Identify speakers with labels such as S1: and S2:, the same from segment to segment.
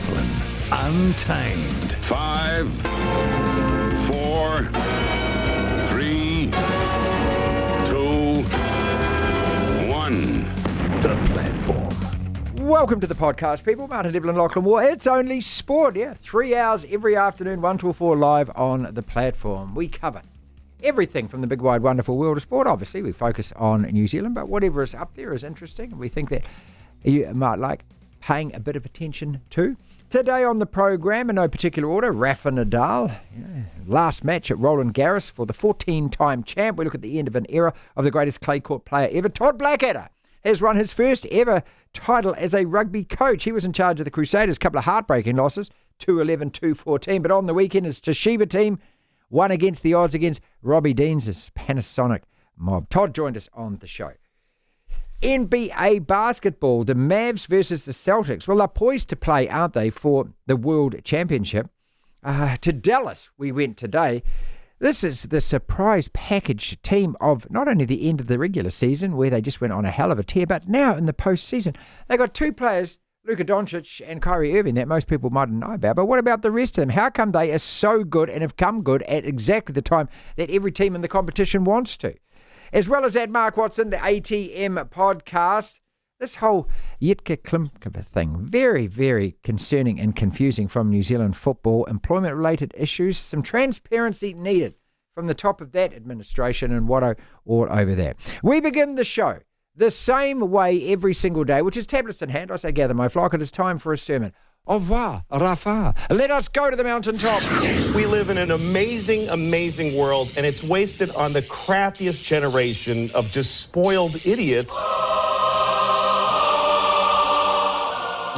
S1: Devlin, Untamed.
S2: 5, 4, 3, 2, 1.
S1: The Platform.
S3: Welcome to the podcast, people. Martin Devlin, Lachlan Moore. It's only sport, 3 hours every afternoon, 1 till 4 live on the Platform. We cover everything from the big, wide, wonderful world of sport. Obviously, we focus on New Zealand, but whatever is up there is interesting, and we think that you might like paying a bit of attention to. Today on the program, in no particular order, Rafa Nadal, last match at Roland Garros for the 14-time champ. We look at the end of an era of the greatest clay court player ever. Todd Blackadder has won his first ever title as a rugby coach. He was in charge of the Crusaders, a couple of heartbreaking losses, 2-11, 2-14. But on the weekend, his Toshiba team won against the odds against Robbie Deans' Panasonic mob. Todd joined us on the show. NBA basketball, the Mavs versus the Celtics. Well, they're poised to play, aren't they, for the World Championship. To Dallas we went today. This is the surprise package team of not only the end of the regular season, where they just went on a hell of a tear, but now in the postseason. They got two players, Luka Doncic and Kyrie Irving, that most people mightn't know about. But what about the rest of them? How come they are so good and have come good at exactly the time that every team in the competition wants to? As well as that, Mark Watson, the ATM podcast. This whole Jitka Klimková thing, very, very concerning and confusing from New Zealand football. Employment-related issues, some transparency needed from the top of that administration, and Watto all over that. We begin the show the same way every single day, which is tablets in hand. I say, gather my flock. It is time for a sermon. Au revoir, Rafa. Let us go to the mountaintop.
S4: We live in an amazing, amazing world, and it's wasted on the crappiest generation of just spoiled idiots.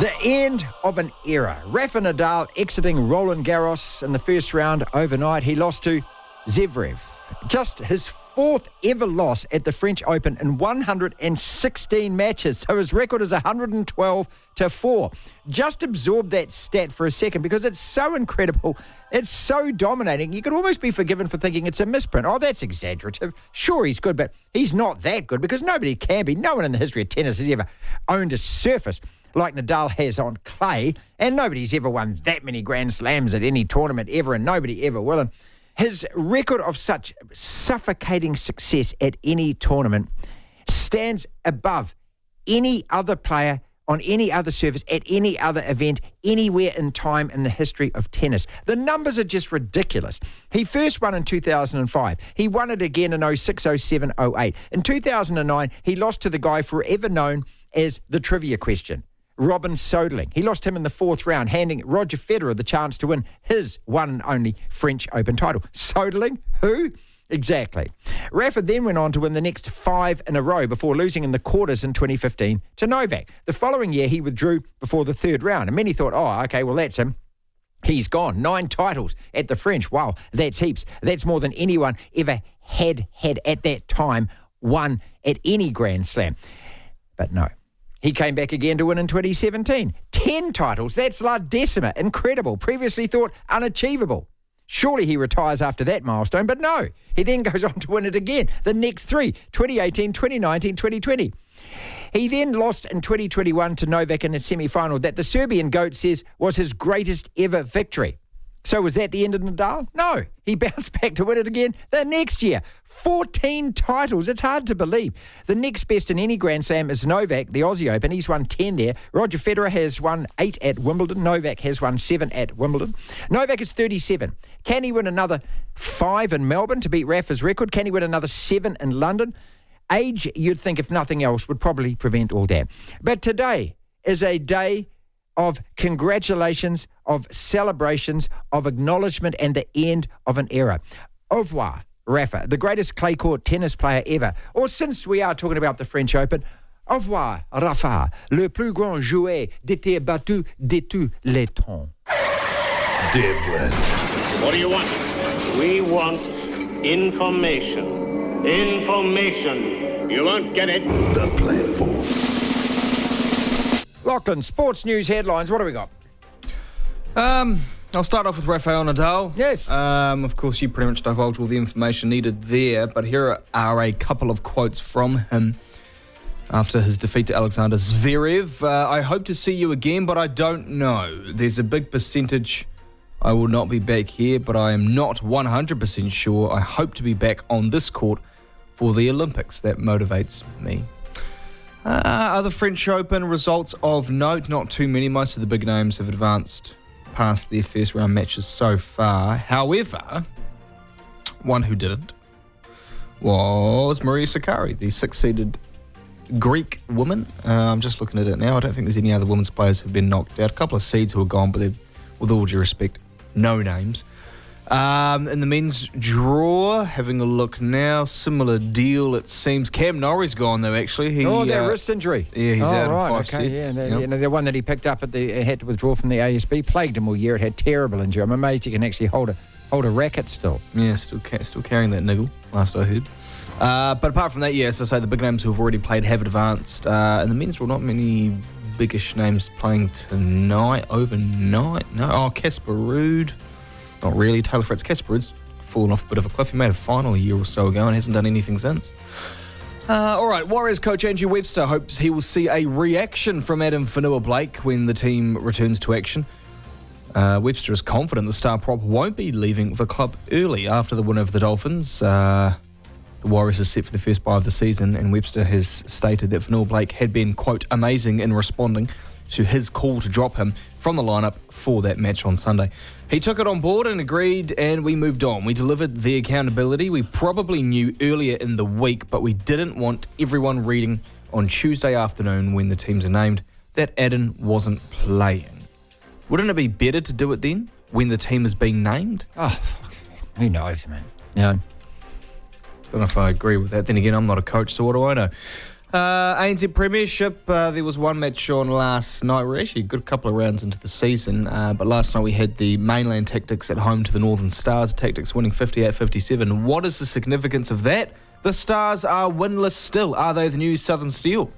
S3: The end of an era. Rafa Nadal exiting Roland Garros in the first round overnight. He lost to Zverev. Just his fourth ever loss at the French Open in 116 matches. So his record is 112-4. Just absorb that stat for a second because it's so incredible. It's so dominating. You could almost be forgiven for thinking it's a misprint. Oh, that's exaggerative. Sure, he's good, but he's not that good because nobody can be. No one in the history of tennis has ever owned a surface like Nadal has on clay, and nobody's ever won that many Grand Slams at any tournament ever, and nobody ever will. And his record of such suffocating success at any tournament stands above any other player on any other surface at any other event anywhere in time in the history of tennis. The numbers are just ridiculous. He first won in 2005. He won it again in 06, 07, 08. In 2009, he lost to the guy forever known as the trivia question, Robin Soderling. He lost him in the fourth round, handing Roger Federer the chance to win his one and only French Open title. Soderling? Who? Exactly. Rafa then went on to win the next 5 in a row before losing in the quarters in 2015 to Novak. The following year, he withdrew before the third round, and many thought, oh, okay, well, that's him. He's gone. 9 titles at the French. Wow, that's heaps. That's more than anyone ever had at that time won at any Grand Slam. But no. He came back again to win in 2017. 10 titles, that's La Decima. Incredible. Previously thought unachievable. Surely he retires after that milestone, but no. He then goes on to win it again. The next 3, 2018, 2019, 2020. He then lost in 2021 to Novak in a semi-final that the Serbian GOAT says was his greatest ever victory. So was that the end of Nadal? No. He bounced back to win it again the next year. 14 titles. It's hard to believe. The next best in any Grand Slam is Novak, the Aussie Open. He's won 10 there. Roger Federer has won 8 at Wimbledon. Novak has won 7 at Wimbledon. Novak is 37. Can he win another 5 in Melbourne to beat Rafa's record? Can he win another 7 in London? Age, you'd think, if nothing else, would probably prevent all that. But today is a day of congratulations, of celebrations, of acknowledgement, and the end of an era. Au revoir, Rafa, the greatest clay court tennis player ever. Or since we are talking about the French Open, au revoir, Rafa, le plus grand joueur d'été battu de tous les temps.
S1: Devlin.
S5: What do you want? We want information. Information. You won't get it.
S1: The Platform.
S3: Lachlan, sports news headlines. What do we got?
S6: I'll start off with Rafael Nadal.
S3: Yes.
S6: Of course, you pretty much divulged all the information needed there, but here are a couple of quotes from him. after his defeat to Alexander Zverev. I hope to see you again, but I don't know. There's a big percentage I will not be back here, but I am not 100% sure. I hope to be back on this court for the Olympics. That motivates me. Other French Open results of note, not too many. Most of the big names have advanced past their first round matches so far. However, one who didn't was Maria Sakkari, the six-seeded Greek woman. I'm just looking at it now. I don't think there's any other women's players who've been knocked out. A couple of seeds who are gone, but they're, with all due respect, no names. In the men's draw, having a look now, similar deal it seems. Cam Norrie's gone though, actually.
S3: That wrist injury.
S6: Yeah, he's out in 5
S3: okay,
S6: sets.
S3: Yeah, the one that he picked up had to withdraw from the ASB, plagued him all year. It had terrible injury. I'm amazed he can actually hold a racket still.
S6: Yeah, still carrying that niggle, last I heard. But apart from that, as I say, the big names who have already played have advanced. In the men's draw, not many biggish names playing tonight, overnight. No, Casper Ruud. Not really. Taylor Fritz. Casper Ruud's fallen off a bit of a cliff. He made a final a year or so ago and hasn't done anything since. All right, Warriors coach Andrew Webster hopes he will see a reaction from Adam Whanua-Blake when the team returns to action. Webster is confident the star prop won't be leaving the club early after the win over the Dolphins. The Warriors are set for the first bye of the season, and Webster has stated that Whanua-Blake had been, quote, amazing in responding to his call to drop him from the lineup for that match on Sunday. He took it on board and agreed, and we moved on. We delivered the accountability we probably knew earlier in the week, but we didn't want everyone reading on Tuesday afternoon when the teams are named that Adam wasn't playing. Wouldn't it be better to do it then, when the team is being named?
S3: Oh, who knows, man? Yeah.
S6: Don't know if I agree with that. Then again, I'm not a coach, so what do I know? ANZ Premiership, there was one match on last night. We're actually a good couple of rounds into the season, but last night we had the mainland Tactics at home to the Northern Stars. Tactics winning 58-57. What is the significance of that? The Stars are winless still. Are they the new Southern Steel?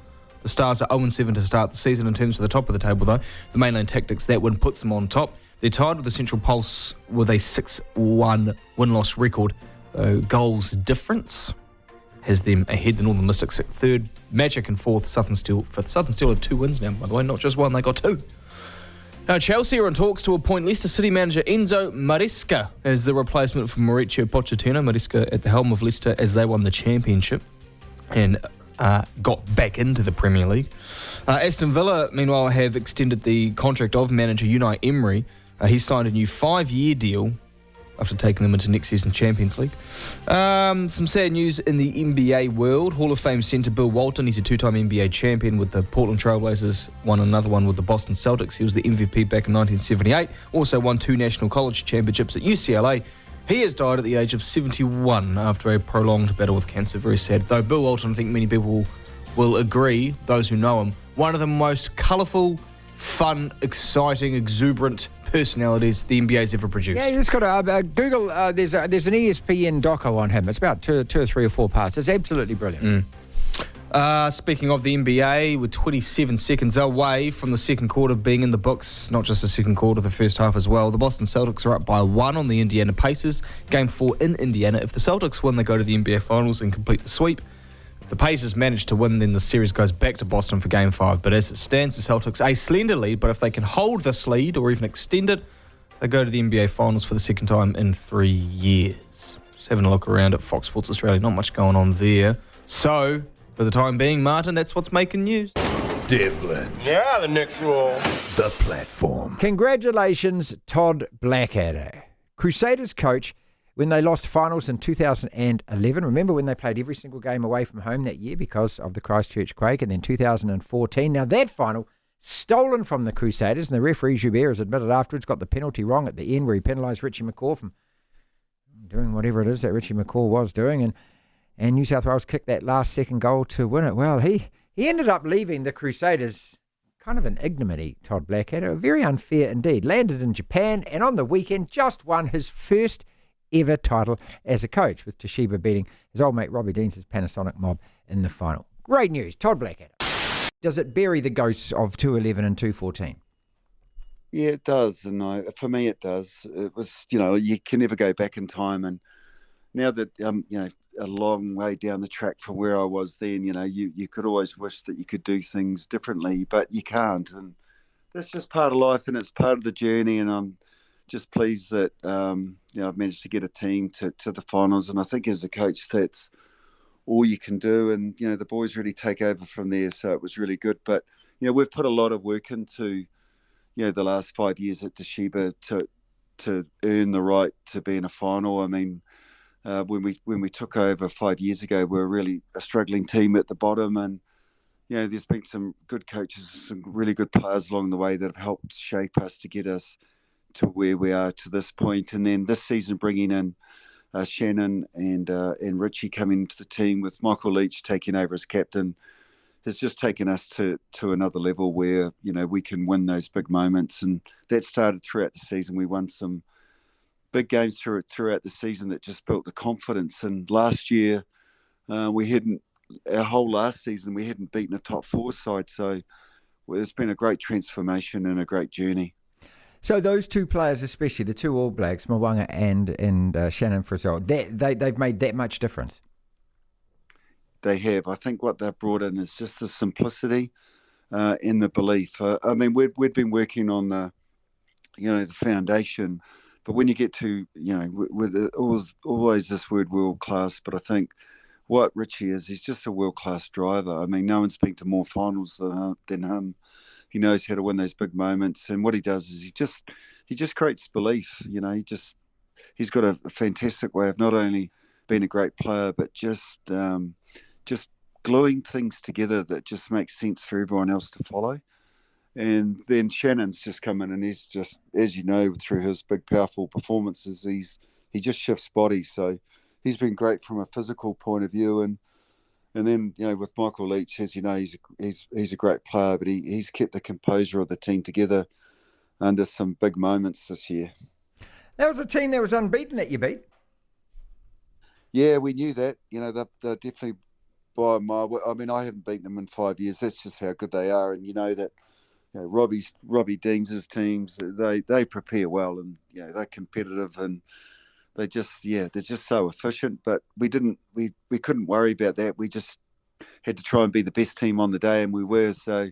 S6: The Stars are 0-7 to start the season in terms of the top of the table, though. The mainland Tactics, that win puts them on top. They're tied with the Central Pulse with a 6-1 win-loss record. Goals difference has them ahead. The Northern Mystics at third, Magic in fourth, Southern Steel fifth. Southern Steel have 2 wins now, by the way, not just one, they got 2. Now, Chelsea are in talks to appoint Leicester City manager Enzo Maresca as the replacement for Mauricio Pochettino. Maresca at the helm of Leicester as they won the championship and got back into the Premier League. Aston Villa, meanwhile, have extended the contract of manager Unai Emery. He signed a new 5-year deal after taking them into next season's Champions League. Some sad news in the NBA world. Hall of Fame centre Bill Walton, he's a 2-time NBA champion with the Portland Trailblazers, won another one with the Boston Celtics. He was the MVP back in 1978, also won 2 national college championships at UCLA. He has died at the age of 71 after a prolonged battle with cancer. Very sad. Though Bill Walton, I think many people will agree, those who know him, one of the most colourful, fun, exciting, exuberant personalities the NBA's ever produced.
S3: Yeah, you just got to Google. There's an ESPN doco on him. It's about two or 3 or 4 parts. It's absolutely brilliant.
S6: Speaking of the NBA, we're 27 seconds away from the second quarter being in the books. Not just the second quarter, the first half as well. The Boston Celtics are up by 1 on the Indiana Pacers. Game 4 in Indiana. If the Celtics win, they go to the NBA Finals and complete the sweep. If the Pacers manage to win, then the series goes back to Boston for Game 5. But as it stands, the Celtics a slender lead. But if they can hold this lead or even extend it, they go to the NBA Finals for the second time in 3 years. Just having a look around at Fox Sports Australia. Not much going on there. So, for the time being, Martin, that's what's making news.
S1: Devlin,
S5: Yeah, the next rule.
S1: the platform.
S3: Congratulations, Todd Blackadder, Crusaders coach when they lost finals in 2011. Remember when they played every single game away from home that year because of the Christchurch quake, and then 2014. Now that final, stolen from the Crusaders, and the referee Joubert has admitted afterwards got the penalty wrong at the end where he penalised Richie McCaw from doing whatever it is that Richie McCaw was doing, and New South Wales kicked that last second goal to win it. Well, he ended up leaving the Crusaders kind of an ignominy, Todd Blackadder. Very unfair indeed. Landed in Japan, and on the weekend just won his first ever title as a coach, with Toshiba beating his old mate Robbie Deans' Panasonic mob in the final. Great news, Todd Blackadder. Does it bury the ghosts of 211 and 214?
S7: Yeah, it does, and for me it does. It was, you can never go back in time and now that a long way down the track from where I was then, you could always wish that you could do things differently, but you can't, and that's just part of life, and it's part of the journey. And I'm just pleased that I've managed to get a team to the finals, and I think as a coach, that's all you can do. And the boys really take over from there, so it was really good. But we've put a lot of work into the last 5 years at Toshiba to earn the right to be in a final. I mean, when we took over 5 years ago, we were really a struggling team at the bottom, and there's been some good coaches, some really good players along the way that have helped shape us to get us to where we are to this point. And then this season, bringing in Shannon and Richie coming into the team with Michael Leach taking over as captain has just taken us to another level where we can win those big moments. And that started throughout the season. We won some big games throughout the season that just built the confidence. And last year, our whole last season, we hadn't beaten a top four side. So it's been a great transformation and a great journey.
S3: So those two players, especially the two All Blacks, Mwanga and Shannon Frizzell, they've made that much difference.
S7: They have. I think what they've brought in is just the simplicity and the belief. I mean, we'd been working on the foundation, but when you get to with always this word world class, but I think what Richie is, he's just a world-class driver. I mean, no one's been to more finals than him. He knows how to win those big moments, and what he does is he just creates belief. He's got a fantastic way of not only being a great player, but just gluing things together that just makes sense for everyone else to follow. And then Shannon's just come in, and he's just, as you know, through his big, powerful performances, he just shifts bodies. So he's been great from a physical point of view, and then with Michael Leach, as you know, he's a great player, but he's kept the composure of the team together under some big moments this year.
S3: That was a team that was unbeaten that you beat.
S7: Yeah, we knew that. They're definitely by a mile. I mean, I haven't beaten them in 5 years. That's just how good they are, and that. Robbie Deans' teams, they prepare well, and they're competitive, and they're just so efficient. But we couldn't worry about that. We just had to try and be the best team on the day, and we were. So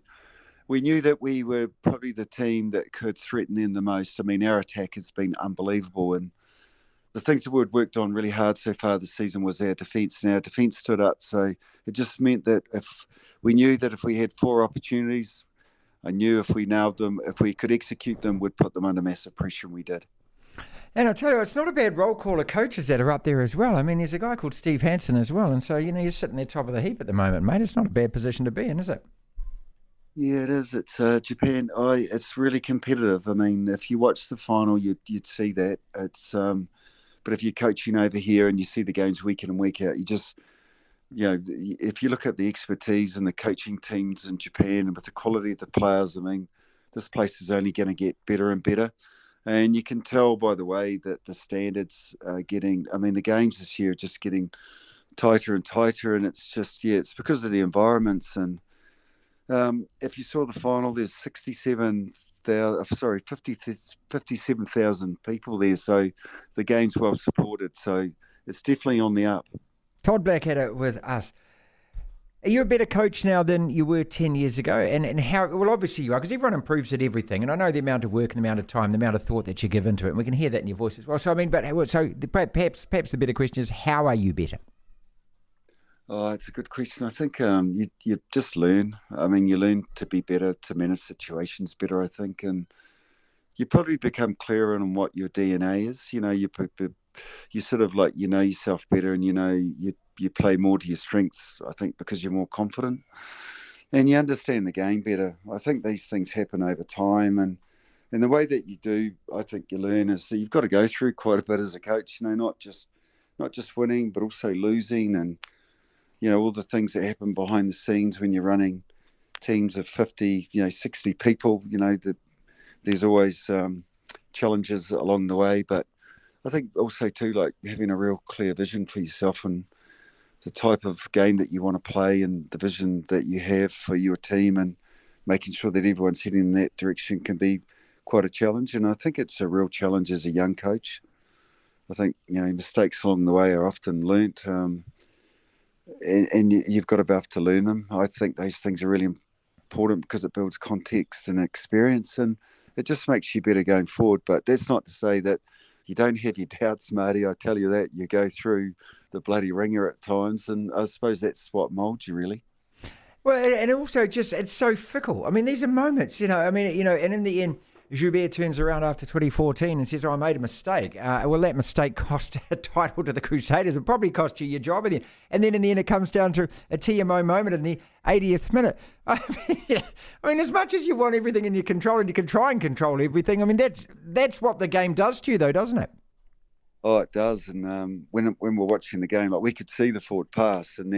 S7: we knew that we were probably the team that could threaten them the most. I mean, our attack has been unbelievable, and the things that we'd worked on really hard so far this season was our defence, and our defence stood up. So it just meant that if we had 4 opportunities, I knew if we nailed them, if we could execute them, we'd put them under massive pressure, and we did.
S3: And I tell you, it's not a bad roll call of coaches that are up there as well. I mean, there's a guy called Steve Hansen as well, and so you're sitting there top of the heap at the moment, mate. It's not a bad position to be in, is it?
S7: Yeah, it is. It's Japan. It's really competitive. I mean, if you watch the final, you'd see that. It's but if you're coaching over here and you see the games week in and week out, you just if you look at the expertise and the coaching teams in Japan and with the quality of the players, I mean, this place is only going to get better and better. And you can tell by the way that the standards are getting, I mean, the games this year are just getting tighter and tighter. And it's just, it's because of the environments. And if you saw the final, there's 57,000 people there. So the game's well supported. So it's definitely on the up.
S3: Todd Blackadder with us. Are you a better coach now than you were 10 years ago? And how, well, obviously you are, because everyone improves at everything. And I know the amount of work and the amount of time, the amount of thought that you give into it. And we can hear that in your voice as well. So, I mean, perhaps the better question is, how are you better?
S7: Oh, it's a good question. I think you just learn. I mean, you learn to be better, to manage situations better, I think. And you probably become clearer on what your DNA is. You sort of like, yourself better, and you play more to your strengths, I think, because you're more confident and you understand the game better. I think these things happen over time, and the way that you do, I think you learn is that you've got to go through quite a bit as a coach, not just winning, but also losing, and all the things that happen behind the scenes when you're running teams of 50, 60 people, that there's always challenges along the way. But I think also too, like having a real clear vision for yourself and the type of game that you want to play and the vision that you have for your team, and making sure that everyone's heading in that direction can be quite a challenge. And I think it's a real challenge as a young coach. I think, mistakes along the way are often learnt, and you've got to be able to learn them. I think those things are really important because it builds context and experience, and it just makes you better going forward. But that's not to say that you don't have your doubts, Marty. I tell you that. You go through the bloody ringer at times, and I suppose that's what moulds you, really.
S3: Well, and also just, it's so fickle. I mean, these are moments, and in the end, Joubert turns around after 2014 and says, I made a mistake. Well, that mistake cost a title to the Crusaders. It probably cost you your job. And then in the end, it comes down to a TMO moment in the 80th minute. I mean, as much as you want everything in your control and you can try and control everything, I mean, that's what the game does to you, though, doesn't it?
S7: Oh, it does. And when we're watching the game, like, we could see the forward pass, and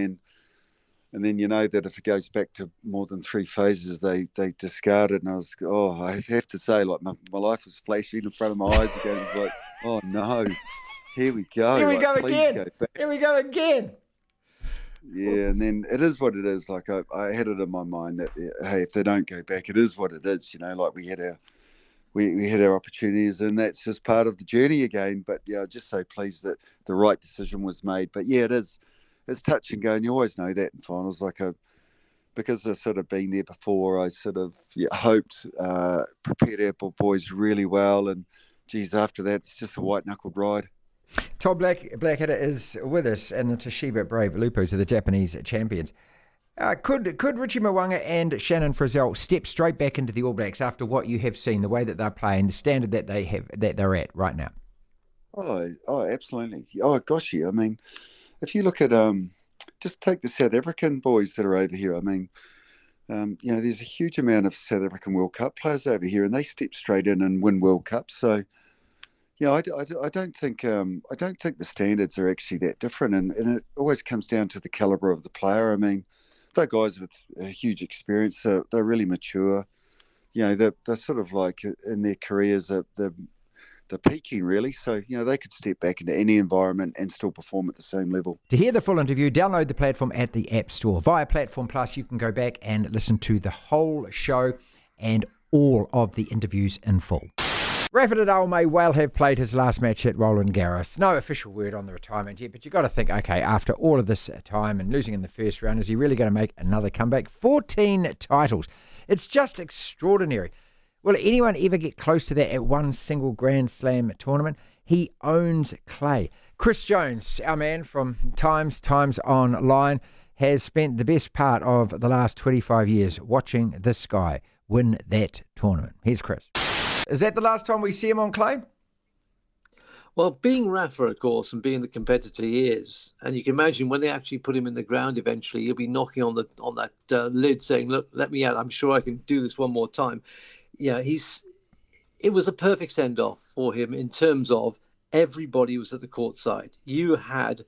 S7: then you know that if it goes back to more than 3 phases, they discard it. And I have to say, like, my life was flashing in front of my eyes again. It's like, oh no, here we go.
S3: Here we go again. Here we go again.
S7: Yeah, and then it is what it is. Like, I had it in my mind that, hey, if they don't go back, it is what it is. Like, we had our opportunities, and that's just part of the journey again. But yeah, just so pleased that the right decision was made. But yeah, it is. It's touch and go, and you always know that in finals. Because I've sort of been there before, I sort of hoped, prepared our boys really well, and geez, after that, it's just a white-knuckled ride.
S3: Todd Blackadder is with us, and the Toshiba Brave Lupus are the Japanese champions. Could Richie Mwanga and Shannon Frizzell step straight back into the All Blacks after what you have seen, the way that they're playing, the standard that they're at right now?
S7: Oh, absolutely. Oh, gosh, yeah. I mean, if you look at just take the South African boys that are over here. I mean, there's a huge amount of South African World Cup players over here, and they step straight in and win World Cups. So, I don't think the standards are actually that different, and it always comes down to the caliber of the player. I mean, they're guys with a huge experience. So they're really mature. They're sort of like in their careers, they're peaking, really. So, they could step back into any environment and still perform at the same level.
S3: To hear the full interview, download the platform at the App Store. Via Platform Plus, you can go back and listen to the whole show and all of the interviews in full. Rafael Nadal may well have played his last match at Roland Garros. No official word on the retirement yet, but you've got to think, okay, after all of this time and losing in the first round, is he really going to make another comeback? 14 titles. It's just extraordinary. Will anyone ever get close to that at one single Grand Slam tournament? He owns clay. Chris Jones, our man from Times Online, has spent the best part of the last 25 years watching this guy win that tournament. Here's Chris. Is that the last time we see him on clay?
S8: Well, being Rafa, of course, and being the competitor he is, and you can imagine when they actually put him in the ground eventually, he'll be knocking on that lid saying, look, let me out. I'm sure I can do this one more time. Yeah, it was a perfect send-off for him in terms of everybody was at the court side. You had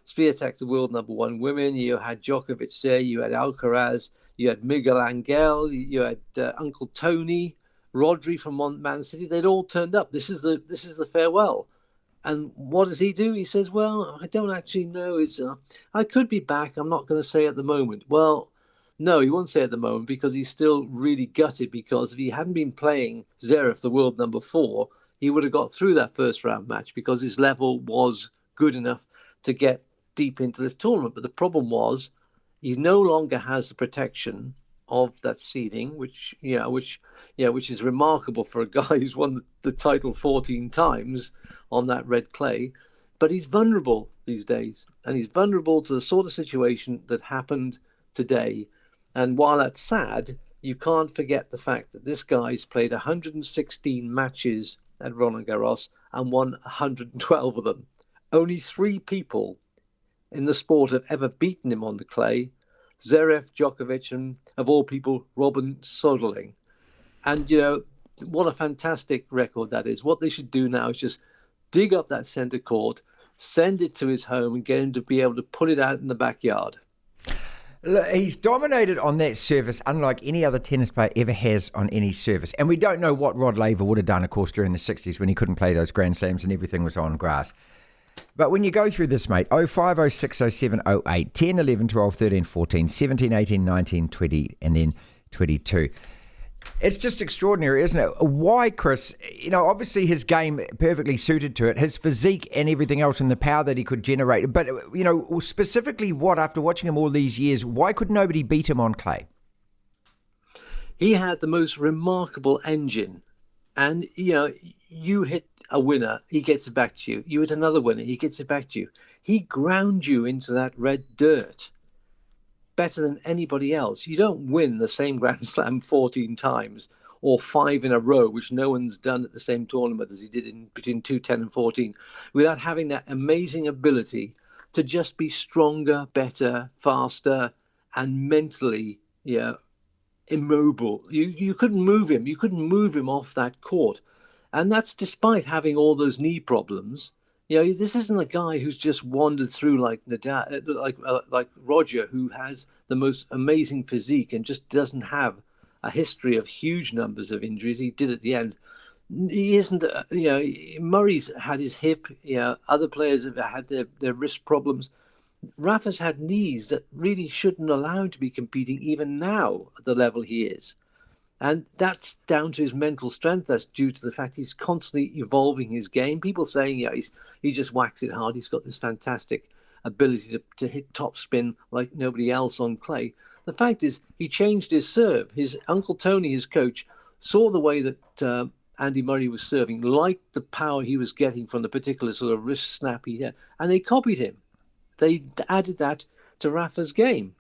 S8: Swiatek, the world number 1 women. You had Djokovic there. You had Alcaraz. You had Miguel Angel. You had Uncle Tony, Rodri from Man City. They'd all turned up. This is the farewell. And what does he do? He says, well, I don't actually know. I could be back. I'm not going to say at the moment. Well, no, he won't say at the moment because he's still really gutted, because if he hadn't been playing Zverev, the world number 4, he would have got through that first round match because his level was good enough to get deep into this tournament. But the problem was he no longer has the protection of that seeding, which is remarkable for a guy who's won the title 14 times on that red clay. But he's vulnerable these days, and he's vulnerable to the sort of situation that happened today. And while that's sad, you can't forget the fact that this guy's played 116 matches at Roland Garros and won 112 of them. Only 3 people in the sport have ever beaten him on the clay: Zverev, Djokovic, and, of all people, Robin Soderling. And, what a fantastic record that is. What they should do now is just dig up that centre court, send it to his home, and get him to be able to put it out in the backyard.
S3: Look, he's dominated on that surface unlike any other tennis player ever has on any surface. And we don't know what Rod Laver would have done, of course, during the 60s when he couldn't play those Grand Slams and everything was on grass. But when you go through this, mate, 05, 06, 07, 08, 10, 11, 12, 13, 14, 17, 18, 19, 20, and then 22. It's just extraordinary, isn't it? Why, Chris? Obviously his game perfectly suited to it, his physique and everything else and the power that he could generate. But, specifically after watching him all these years, why could nobody beat him on clay?
S8: He had the most remarkable engine. And, you hit a winner, he gets it back to you. You hit another winner, he gets it back to you. He ground you into that red dirt better than anybody else. You don't win the same Grand Slam 14 times or 5 in a row, which no one's done at the same tournament as he did in between 2010 and 14, without having that amazing ability to just be stronger, better, faster, and mentally immobile. You couldn't move him. You couldn't move him off that court. And that's despite having all those knee problems. This isn't a guy who's just wandered through like Nadal, like Roger, who has the most amazing physique and just doesn't have a history of huge numbers of injuries. He did at the end. He isn't, Murray's had his hip, other players have had their wrist problems. Rafa's had knees that really shouldn't allow him to be competing even now at the level he is. And that's down to his mental strength. That's due to the fact he's constantly evolving his game. People saying, he just whacks it hard. He's got this fantastic ability to hit top spin like nobody else on clay. The fact is, he changed his serve. His Uncle Tony, his coach, saw the way that Andy Murray was serving, liked the power he was getting from the particular sort of wrist snap he had, and they copied him. They added that to Rafa's game.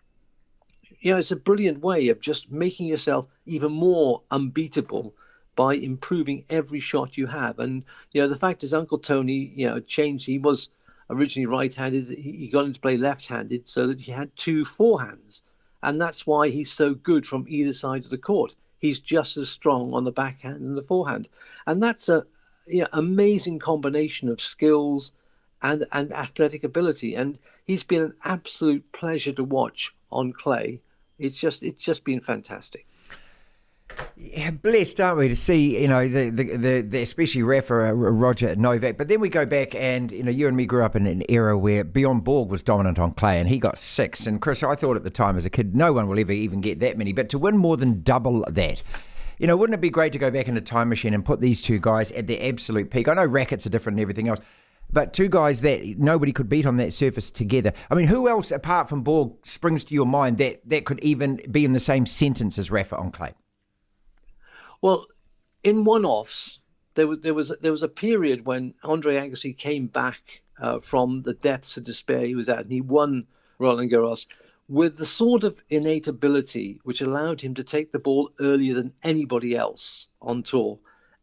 S8: It's a brilliant way of just making yourself even more unbeatable by improving every shot you have. And, the fact is Uncle Tony, changed. He was originally right-handed. He got into play left-handed so that he had 2 forehands. And that's why he's so good from either side of the court. He's just as strong on the backhand and the forehand. And that's a amazing combination of skills and athletic ability. And he's been an absolute pleasure to watch on clay. It's just been fantastic.
S3: Yeah, blessed, aren't we, to see, the especially Rafa, Roger Novak. But then we go back and, you and me grew up in an era where Bjorn Borg was dominant on clay and he got 6. And Chris, I thought at the time as a kid, no one will ever even get that many. But to win more than double that, wouldn't it be great to go back in a time machine and put these two guys at their absolute peak? I know rackets are different and everything else, but 2 guys that nobody could beat on that surface together. I mean, who else apart from Borg springs to your mind that could even be in the same sentence as Rafa on clay?
S8: Well, in one-offs, there was a period when Andre Agassi came back from the depths of despair he was at, and he won Roland Garros with the sort of innate ability which allowed him to take the ball earlier than anybody else on tour.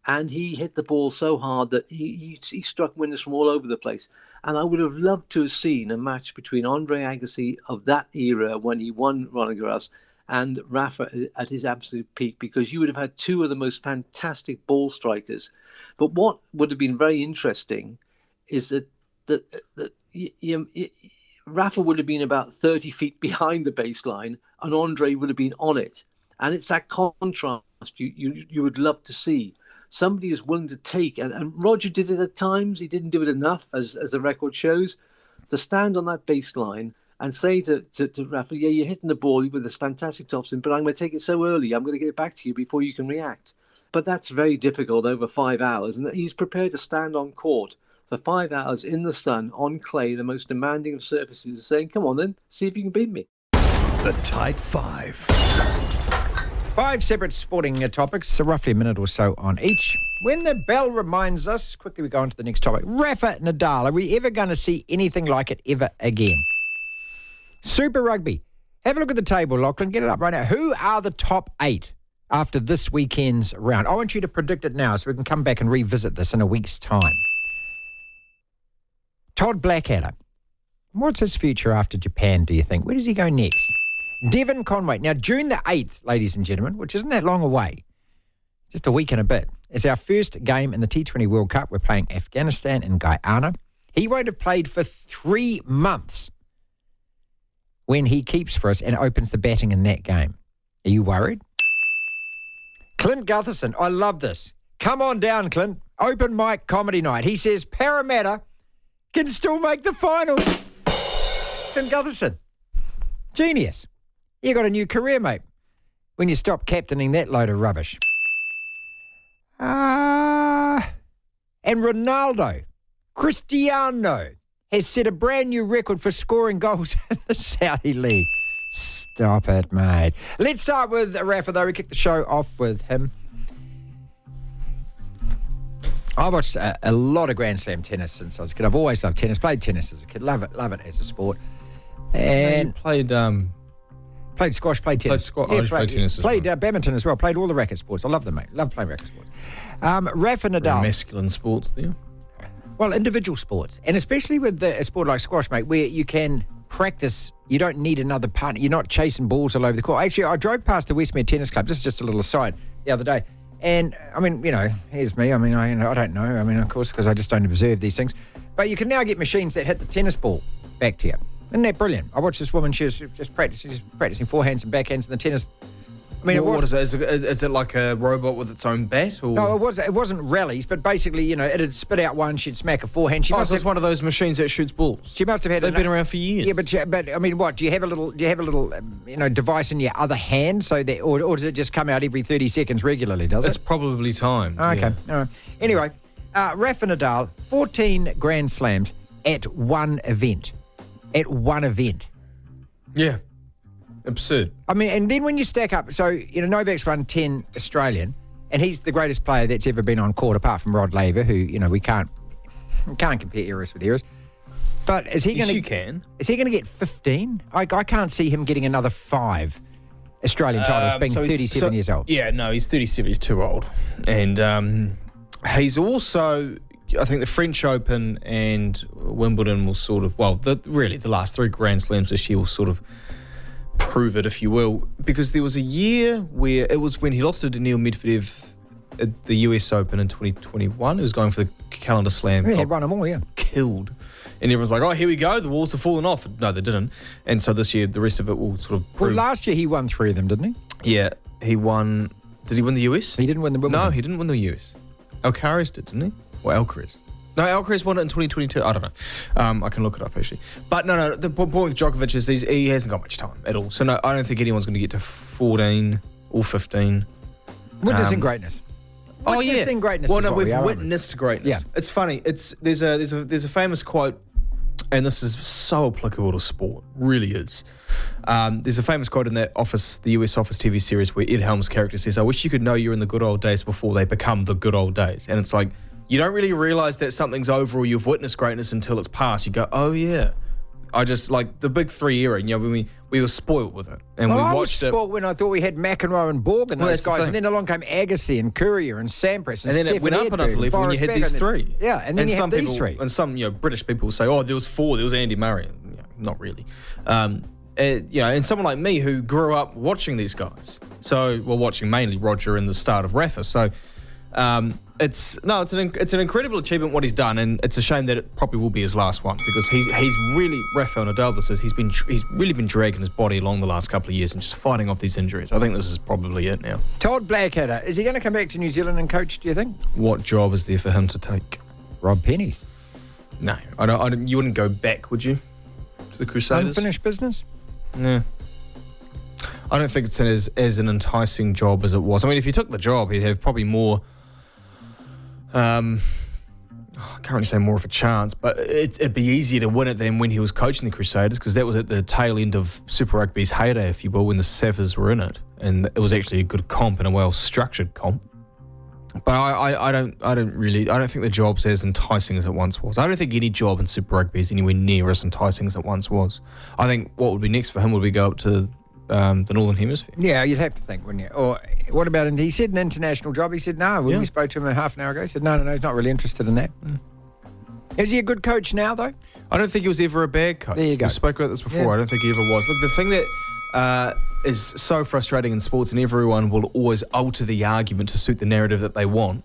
S8: And he hit the ball so hard that he struck winners from all over the place. And I would have loved to have seen a match between Andre Agassi of that era when he won Roland Garros and Rafa at his absolute peak, because you would have had 2 of the most fantastic ball strikers. But what would have been very interesting is that Rafa would have been about 30 feet behind the baseline and Andre would have been on it. And it's that contrast you would love to see. Somebody is willing to take, and Roger did it at times. He didn't do it enough, as the record shows, to stand on that baseline and say to Rafa, you're hitting the ball with this fantastic topspin, but I'm going to take it so early, I'm going to get it back to you before you can react. But that's very difficult over 5 hours, and he's prepared to stand on court for 5 hours in the sun on clay, the most demanding of surfaces, saying, come on then, see if you can beat me.
S1: The Tight 5.
S3: 5 separate sporting topics, so roughly a minute or so on each. When the bell reminds us, quickly we go on to the next topic. Rafa Nadal, are we ever going to see anything like it ever again? Super Rugby. Have a look at the table, Lachlan. Get it up right now. Who are the top 8 after this weekend's round? I want you to predict it now so we can come back and revisit this in a week's time. Todd Blackadder. What's his future after Japan, do you think? Where does he go next? Devin Conway. Now, June the 8th, ladies and gentlemen, which isn't that long away, just a week and a bit, is our first game in the T20 World Cup. We're playing Afghanistan and Guyana. He won't have played for 3 months when he keeps for us and opens the batting in that game. Are you worried? Clint Gutherson. I love this. Come on down, Clint. Open mic comedy night. He says Parramatta can still make the finals. Clint Gutherson. Genius. You got a new career, mate. when you stop captaining that load of rubbish. And Ronaldo, Cristiano, has set a brand new record for scoring goals in the Saudi League. Stop it, mate. Let's start with Rafa, though. We kick the show off with him. I watched a lot of Grand Slam tennis since I was a kid. I've always loved tennis. Played tennis as a kid. Love it as a sport. And
S6: played
S3: squash, played tennis.
S6: Played tennis as
S3: played
S6: well.
S3: Badminton as well. Played all the racket sports. I love them, mate. Love playing racket sports. Rafa Nadal.
S6: Very masculine sports there.
S3: Well, individual sports. And especially with a sport like squash, mate, where you can practice. You don't need another partner. You're not chasing balls all over the court. Actually, I drove past the Westmere Tennis Club. This is just a little aside the other day. And, I mean, here's me. I mean, I don't know. I mean, of course, because I just don't observe these things. But you can now get machines that hit the tennis ball back to you. Isn't that brilliant? I watched this woman. She was just practicing forehands and backhands in the tennis. I mean,
S6: what is it? Is it like a robot with its own bat? Or?
S3: No, it wasn't rallies, but basically, it'd spit out one, she'd smack a forehand.
S6: So it's one of those machines that shoots balls.
S3: She must have had.
S6: They've been around for years.
S3: Yeah, but I mean, what do you have a little device in your other hand so that, or does it just come out every 30 seconds regularly? Does it?
S6: It's probably timed.
S3: Okay.
S6: Yeah.
S3: All right. Anyway, Rafa Nadal, 14 Grand Slams at one event.
S6: Yeah. Absurd.
S3: I mean, and then when you stack up, so, Novak's run 10 Australian, and he's the greatest player that's ever been on court, apart from Rod Laver, who, we can't compare eras with eras. But is he going to...
S6: Yes, you can.
S3: Is he going to get 15? I can't see him getting another 5 Australian titles, being 37 years old.
S6: Yeah, no, he's 37. He's too old. And he's also... I think the French Open and Wimbledon will sort of... Well, the last 3 Grand Slams this year will sort of prove it, if you will, because there was a year where it was when he lost to Daniil Medvedev at the US Open in 2021. He was going for the calendar slam.
S3: Yeah, he won them all, yeah.
S6: Killed. And everyone's like, oh, here we go, the walls have fallen off. No, they didn't. And so this year, the rest of it will sort of prove.
S3: Well, last year he won 3 of them, didn't he?
S6: Yeah, he won... Did he win the US?
S3: He didn't win the Wimbledon.
S6: No, he didn't win the US. Alcaraz did, didn't he? Or Alcaraz? No, Alcaraz won it in 2022. I don't know. I can look it up, actually. But no, the point with Djokovic is he hasn't got much time at all. So, no, I don't think anyone's going to get to 14 or 15.
S3: Witnessing greatness. Witnessing greatness.
S6: Well, no, we've witnessed greatness. Yeah. It's funny. There's a famous quote, and this is so applicable to sport. Really is. There's a famous quote in that the US Office TV series where Ed Helms' character says, I wish you could know you're in the good old days before they become the good old days. And it's like, you don't really realise that something's over or you've witnessed greatness until it's past. You go, oh, yeah. I just, like, the big 3 era, when we were spoiled with it. And we watched it. I was
S3: spoiled when I thought we had McEnroe and Borg and those guys. And then along came Agassi and Courier and Sampras and then
S6: it went up another level when you had these 3.
S3: Yeah, and then you had these 3.
S6: And some, British people will say, oh, there was 4. There was Andy Murray. Not really. And someone like me who grew up watching these guys. So, watching mainly Roger and the start of Rafa. So, it's an incredible achievement what he's done, and it's a shame that it probably will be his last one because he's really Rafael Nadal. He's really been dragging his body along the last couple of years and just fighting off these injuries. I think this is probably it now.
S3: Todd Blackadder, is he going to come back to New Zealand and coach? Do you think?
S6: What job is there for him to take?
S3: Rob Penny's.
S6: No, I don't. You wouldn't go back, would you, to the Crusaders?
S3: Unfinished business.
S6: No. I don't think it's as an enticing job as it was. I mean, if he took the job, he'd have probably more. I can't really say more of a chance, but it'd be easier to win it than when he was coaching the Crusaders because that was at the tail end of Super Rugby's heyday, if you will, when the Savas were in it, and it was actually a good comp and a well-structured comp. But I don't think the job's as enticing as it once was. I don't think any job in Super Rugby is anywhere near as enticing as it once was. I think what would be next for him would be go up to the Northern Hemisphere.
S3: Yeah, you'd have to think, wouldn't you? Or what about, he said an international job. He said no. When we spoke to him half an hour ago, he said no, he's not really interested in that. Is he a good coach now, though?
S6: I don't think he was ever a bad coach.
S3: There you go.
S6: We spoke about this before. Yeah. I don't think he ever was. Look, the thing that is so frustrating in sports, and everyone will always alter the argument to suit the narrative that they want,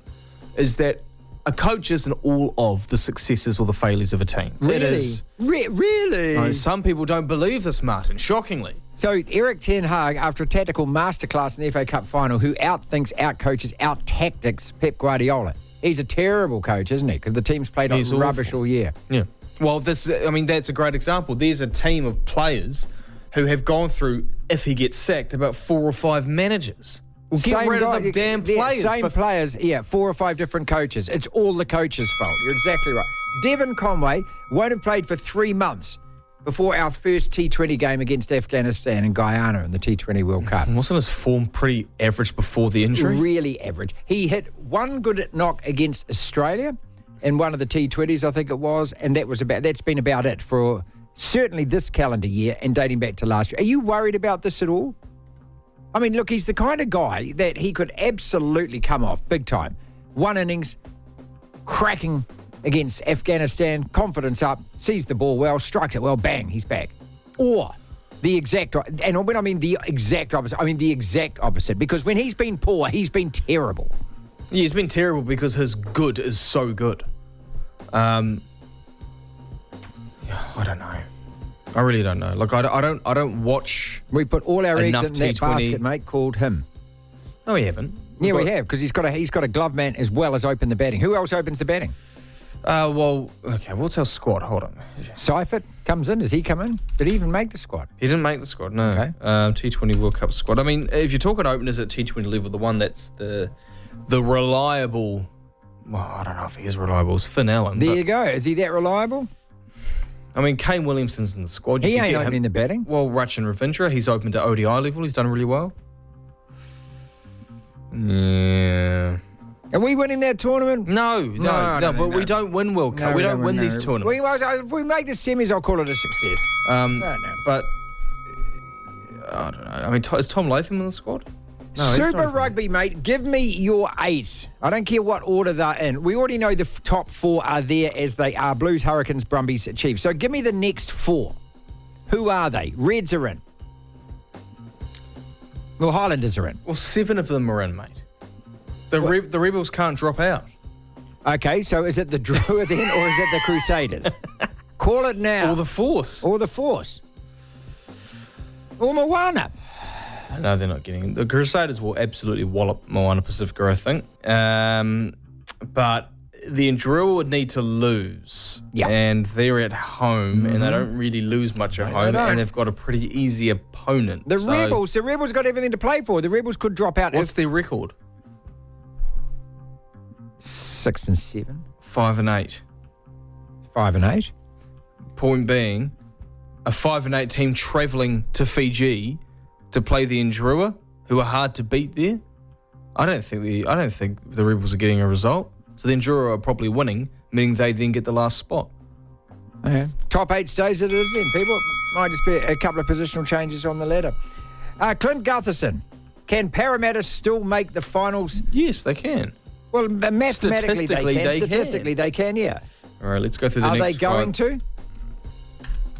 S6: is that a coach isn't all of the successes or the failures of a team.
S3: Really?
S6: It is.
S3: Really?
S6: No, some people don't believe this, Martin, shockingly.
S3: So Eric Ten Hag, after a tactical masterclass in the FA Cup final, who outthinks, outcoaches, out-tactics Pep Guardiola. He's a terrible coach, isn't he? Because the team's played on rubbish all year.
S6: Yeah. Well, that's a great example. There's a team of players who have gone through, if he gets sacked, about 4 or 5 managers. Well, get rid of the damn players.
S3: Same players, 4 or 5 different coaches. It's all the coach's fault. You're exactly right. Devin Conway won't have played for 3 months before our first T20 game against Afghanistan and Guyana in the T20 World Cup.
S6: Wasn't his form pretty average before the injury?
S3: Really average. He hit one good knock against Australia in one of the T20s, I think it was, and that's been about it for certainly this calendar year and dating back to last year. Are you worried about this at all? I mean, look, he's the kind of guy that he could absolutely come off big time. One innings, cracking against Afghanistan, confidence up, sees the ball well, strikes it well, bang, he's back. Or the exact, and when I mean the exact opposite, I mean the exact opposite, because when he's been poor, he's been terrible.
S6: Yeah, he's been terrible because his good is so good. I don't know. I really don't know. Like, I don't watch.
S3: We put all our eggs in that
S6: T20.
S3: basket, mate, called him.
S6: No, we haven't.
S3: We have, because he's got a glove man as well as open the batting. Who else opens the batting?
S6: What's our squad? Hold on.
S3: Seifert comes in. Does he come in? Did he even make the squad?
S6: He didn't make the squad, no.
S3: Okay.
S6: T20 World Cup squad. I mean, if you're talking openers at T20 level, the one that's the reliable, well, I don't know if he is reliable, is Finn Allen.
S3: There you go. Is he that reliable?
S6: I mean, Kane Williamson's in the squad.
S3: He ain't opening the batting.
S6: Well, Rachin Ravindra, he's opened to ODI level. He's done really well. Yeah.
S3: Are we winning that tournament?
S6: No, but we don't win World Cup.
S3: No,
S6: we don't win these tournaments.
S3: If we make the semis, I'll call it a success.
S6: But I don't know. I mean, is Tom Latham in the squad? No,
S3: Super Rugby, mate. Give me your 8. I don't care what order they're in. We already know the top 4 are there as they are: Blues, Hurricanes, Brumbies, Chiefs. So give me the next 4. Who are they? Reds are in. Well, Highlanders are in.
S6: Well, 7 of them are in, mate. The Rebels can't drop out.
S3: Okay, so is it the Drua then, or is it the Crusaders? Call it now.
S6: Or the Force.
S3: Or Moana.
S6: No, they're not getting it. The Crusaders will absolutely wallop Moana Pacifica, I think. But the Drua would need to lose.
S3: Yeah.
S6: And they're at home, and they don't really lose much at home, and they've got a pretty easy opponent.
S3: The Rebels got everything to play for. The Rebels could drop out.
S6: What's their record?
S3: 6 and 7.
S6: 5 and 8.
S3: 5 and 8.
S6: Point being, a 5 and 8 team travelling to Fiji to play the Drua, who are hard to beat there. I don't think the Rebels are getting a result. So the Drua are probably winning, meaning they then get the last spot.
S3: Okay. Top 8 stays as it is then, people. Might just be a couple of positional changes on the ladder. Clint Gutherson, can Parramatta still make the finals?
S6: Yes, they can.
S3: Well, mathematically they can. Statistically they can, yeah.
S6: All right, let's go through the
S3: next 5. Are they going to?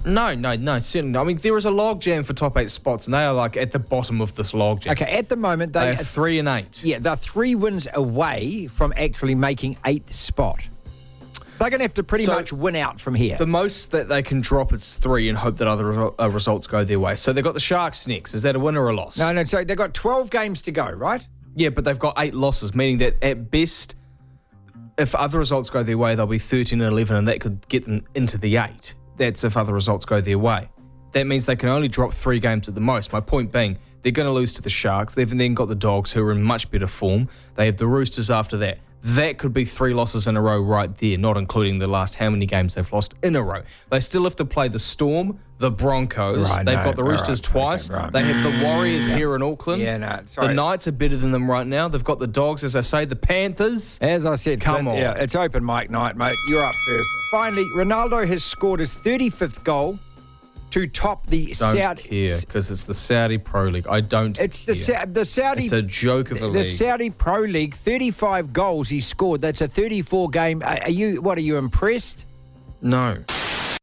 S6: No, certainly not. I mean, there is a logjam for top 8 spots, and they are like at the bottom of this logjam.
S3: Okay, at the moment
S6: they are 3 and 8.
S3: Yeah, they're 3 wins away from actually making 8th spot. They're going to have to pretty much win out from here.
S6: The most that they can drop is 3 and hope that other results go their way. So they've got the Sharks next. Is that a win or a loss?
S3: No, so they've got 12 games to go, right?
S6: Yeah, but they've got 8 losses, meaning that at best, if other results go their way, they'll be 13 and 11, and that could get them into the 8. That's if other results go their way. That means they can only drop 3 games at the most. My point being, they're going to lose to the Sharks. They've then got the Dogs, who are in much better form. They have the Roosters after that. That could be 3 losses in a row right there, not including the last how many games they've lost in a row. They still have to play the Storm, the Broncos. They've got the Roosters twice. Okay, They have the Warriors here in Auckland. The Knights are better than them right now. They've got the Dogs, as I say, the Panthers.
S3: As I said,
S6: come on.
S3: Yeah, it's open mic night, mate. You're up first. Finally, Ronaldo has scored his 35th goal to top the Saudi.
S6: Don't care, because it's the Saudi Pro League. I don't care.
S3: The Saudi.
S6: It's a joke of a league.
S3: The Saudi Pro League, 35 goals he scored. That's a 34 game. Are you impressed?
S6: No.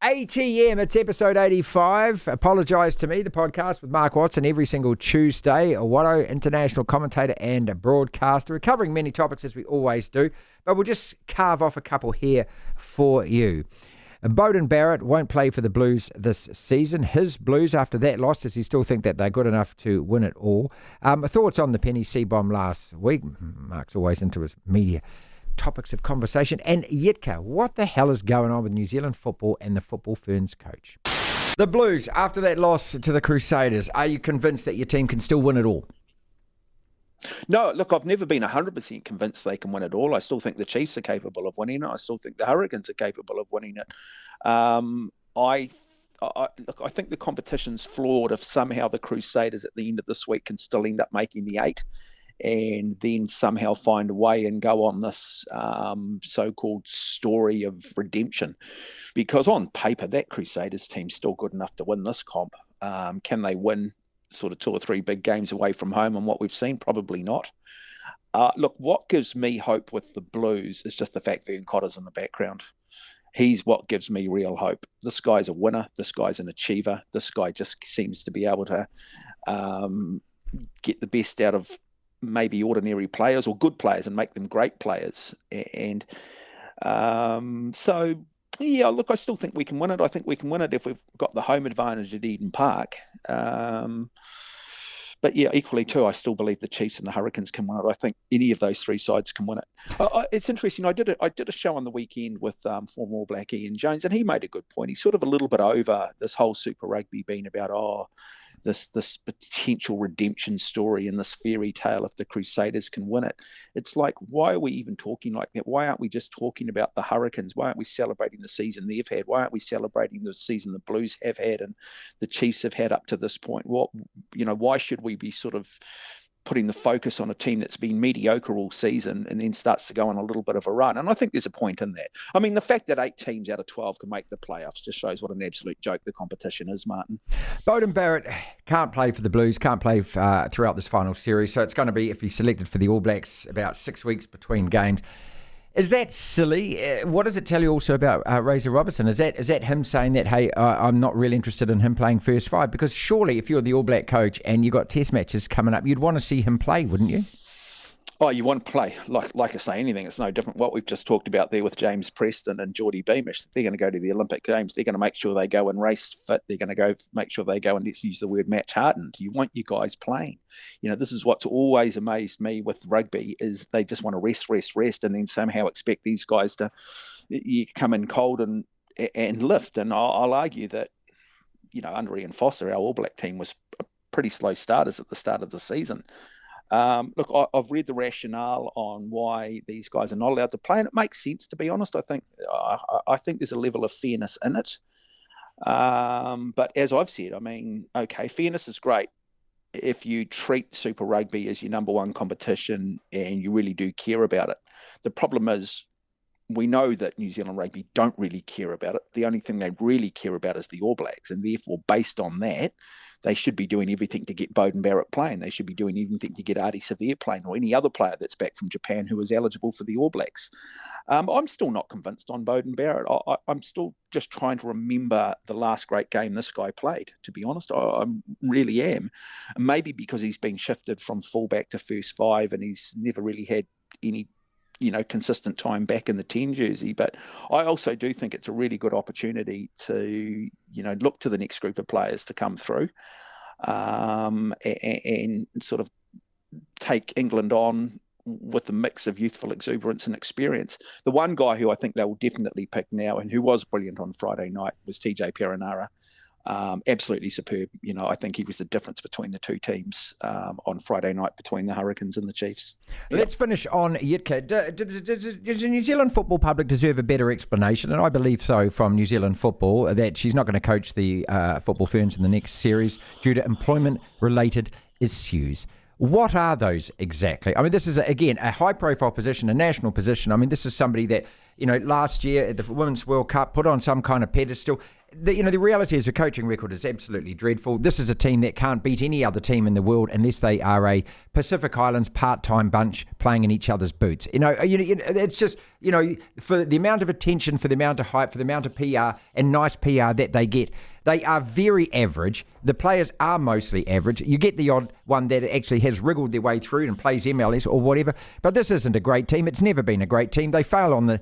S3: ATM, it's episode 85. Apologise to me, the podcast with Mark Watson every single Tuesday. A Watto, international commentator and a broadcaster. We're covering many topics as we always do, but we'll just carve off a couple here for you. Beauden Barrett won't play for the Blues this season. His Blues, after that loss, does he still think that they're good enough to win it all? Thoughts on the Penny C-bomb last week? Mark's always into his media topics of conversation. And Jitka, what the hell is going on with New Zealand football and the Football Ferns coach? The Blues, after that loss to the Crusaders, are you convinced that your team can still win it all?
S9: No, look, I've never been 100% convinced they can win it all. I still think the Chiefs are capable of winning it. I still think the Hurricanes are capable of winning it. I think the competition's flawed if somehow the Crusaders at the end of this week can still end up making the 8 and then somehow find a way and go on this so-called story of redemption. Because on paper, that Crusaders team's still good enough to win this comp. Can they win sort of 2 or 3 big games away from home on what we've seen? Probably not. Look, what gives me hope with the Blues is just the fact Vern Cotter's in the background. He's what gives me real hope. This guy's a winner. This guy's an achiever. This guy just seems to be able to get the best out of maybe ordinary players or good players and make them great players. And so, yeah, look, I still think we can win it. I think we can win it if we've got the home advantage at Eden Park. But yeah, equally too, I still believe the Chiefs and the Hurricanes can win it. I think any of those 3 sides can win it. It's interesting. I did a show on the weekend with former All Black Ian Jones, and he made a good point. He's sort of a little bit over this whole Super Rugby being about this potential redemption story and this fairy tale if the Crusaders can win it. It's like, why are we even talking like that? Why aren't we just talking about the Hurricanes? Why aren't we celebrating the season they've had? Why aren't we celebrating the season the Blues have had and the Chiefs have had up to this point? Why should we be sort of putting the focus on a team that's been mediocre all season and then starts to go on a little bit of a run? And I think there's a point in that. I mean, the fact that 8 teams out of 12 can make the playoffs just shows what an absolute joke the competition is, Martin.
S3: Beauden Barrett can't play for the Blues, can't play throughout this final series. So it's going to be, if he's selected for the All Blacks, about 6 weeks between games. Is that silly? What does it tell you also about Razor Robertson? Is that him saying that, hey, I'm not really interested in him playing first 5? Because surely if you're the All Black coach and you've got test matches coming up, you'd want to see him play, wouldn't you?
S9: Oh, you want to play. Like I say, anything. It's no different. What we've just talked about there with James Preston and Geordie Beamish, they're going to go to the Olympic Games. They're going to make sure they go and race fit. They're going to go make sure they go and, let's use the word, match hardened. You want you guys playing. This is what's always amazed me with rugby is they just want to rest, and then somehow expect these guys to come in cold and lift. And I'll argue that, under Ian Foster, our All Black team was pretty slow starters at the start of the season. Look, I've read the rationale on why these guys are not allowed to play, and it makes sense, to be honest. I think there's a level of fairness in it. But as I've said, I mean, okay, fairness is great if you treat Super Rugby as your number one competition and you really do care about it. The problem is, we know that New Zealand Rugby don't really care about it. The only thing they really care about is the All Blacks, and therefore, based on that, they should be doing everything to get Beauden Barrett playing. They should be doing everything to get Ardie Savea playing, or any other player that's back from Japan who is eligible for the All Blacks. I'm still not convinced on Beauden Barrett. I'm still just trying to remember the last great game this guy played, to be honest. I really am. Maybe because he's been shifted from fullback to first 5 and he's never really had any consistent time back in the 10 jersey. But I also do think it's a really good opportunity to, look to the next group of players to come through and sort of take England on with a mix of youthful exuberance and experience. The one guy who I think they will definitely pick now and who was brilliant on Friday night was TJ Perenara. Absolutely superb. I think he was the difference between the two teams on Friday night between the Hurricanes and the Chiefs.
S3: Let's finish on Jitka. Does the New Zealand football public deserve a better explanation? And I believe so from New Zealand football, that she's not going to coach the Football Ferns in the next series due to employment-related issues. What are those exactly? I mean, this is, again, a high-profile position, a national position. I mean, this is somebody that, last year at the Women's World Cup put on some kind of pedestal. The reality is the coaching record is absolutely dreadful. This is a team that can't beat any other team in the world unless they are a Pacific Islands part-time bunch playing in each other's boots. It's just, for the amount of attention, for the amount of hype, for the amount of PR and nice PR that they get, they are very average. The players are mostly average. You get the odd one that actually has wriggled their way through and plays MLS or whatever. But this isn't a great team. It's never been a great team. They fail on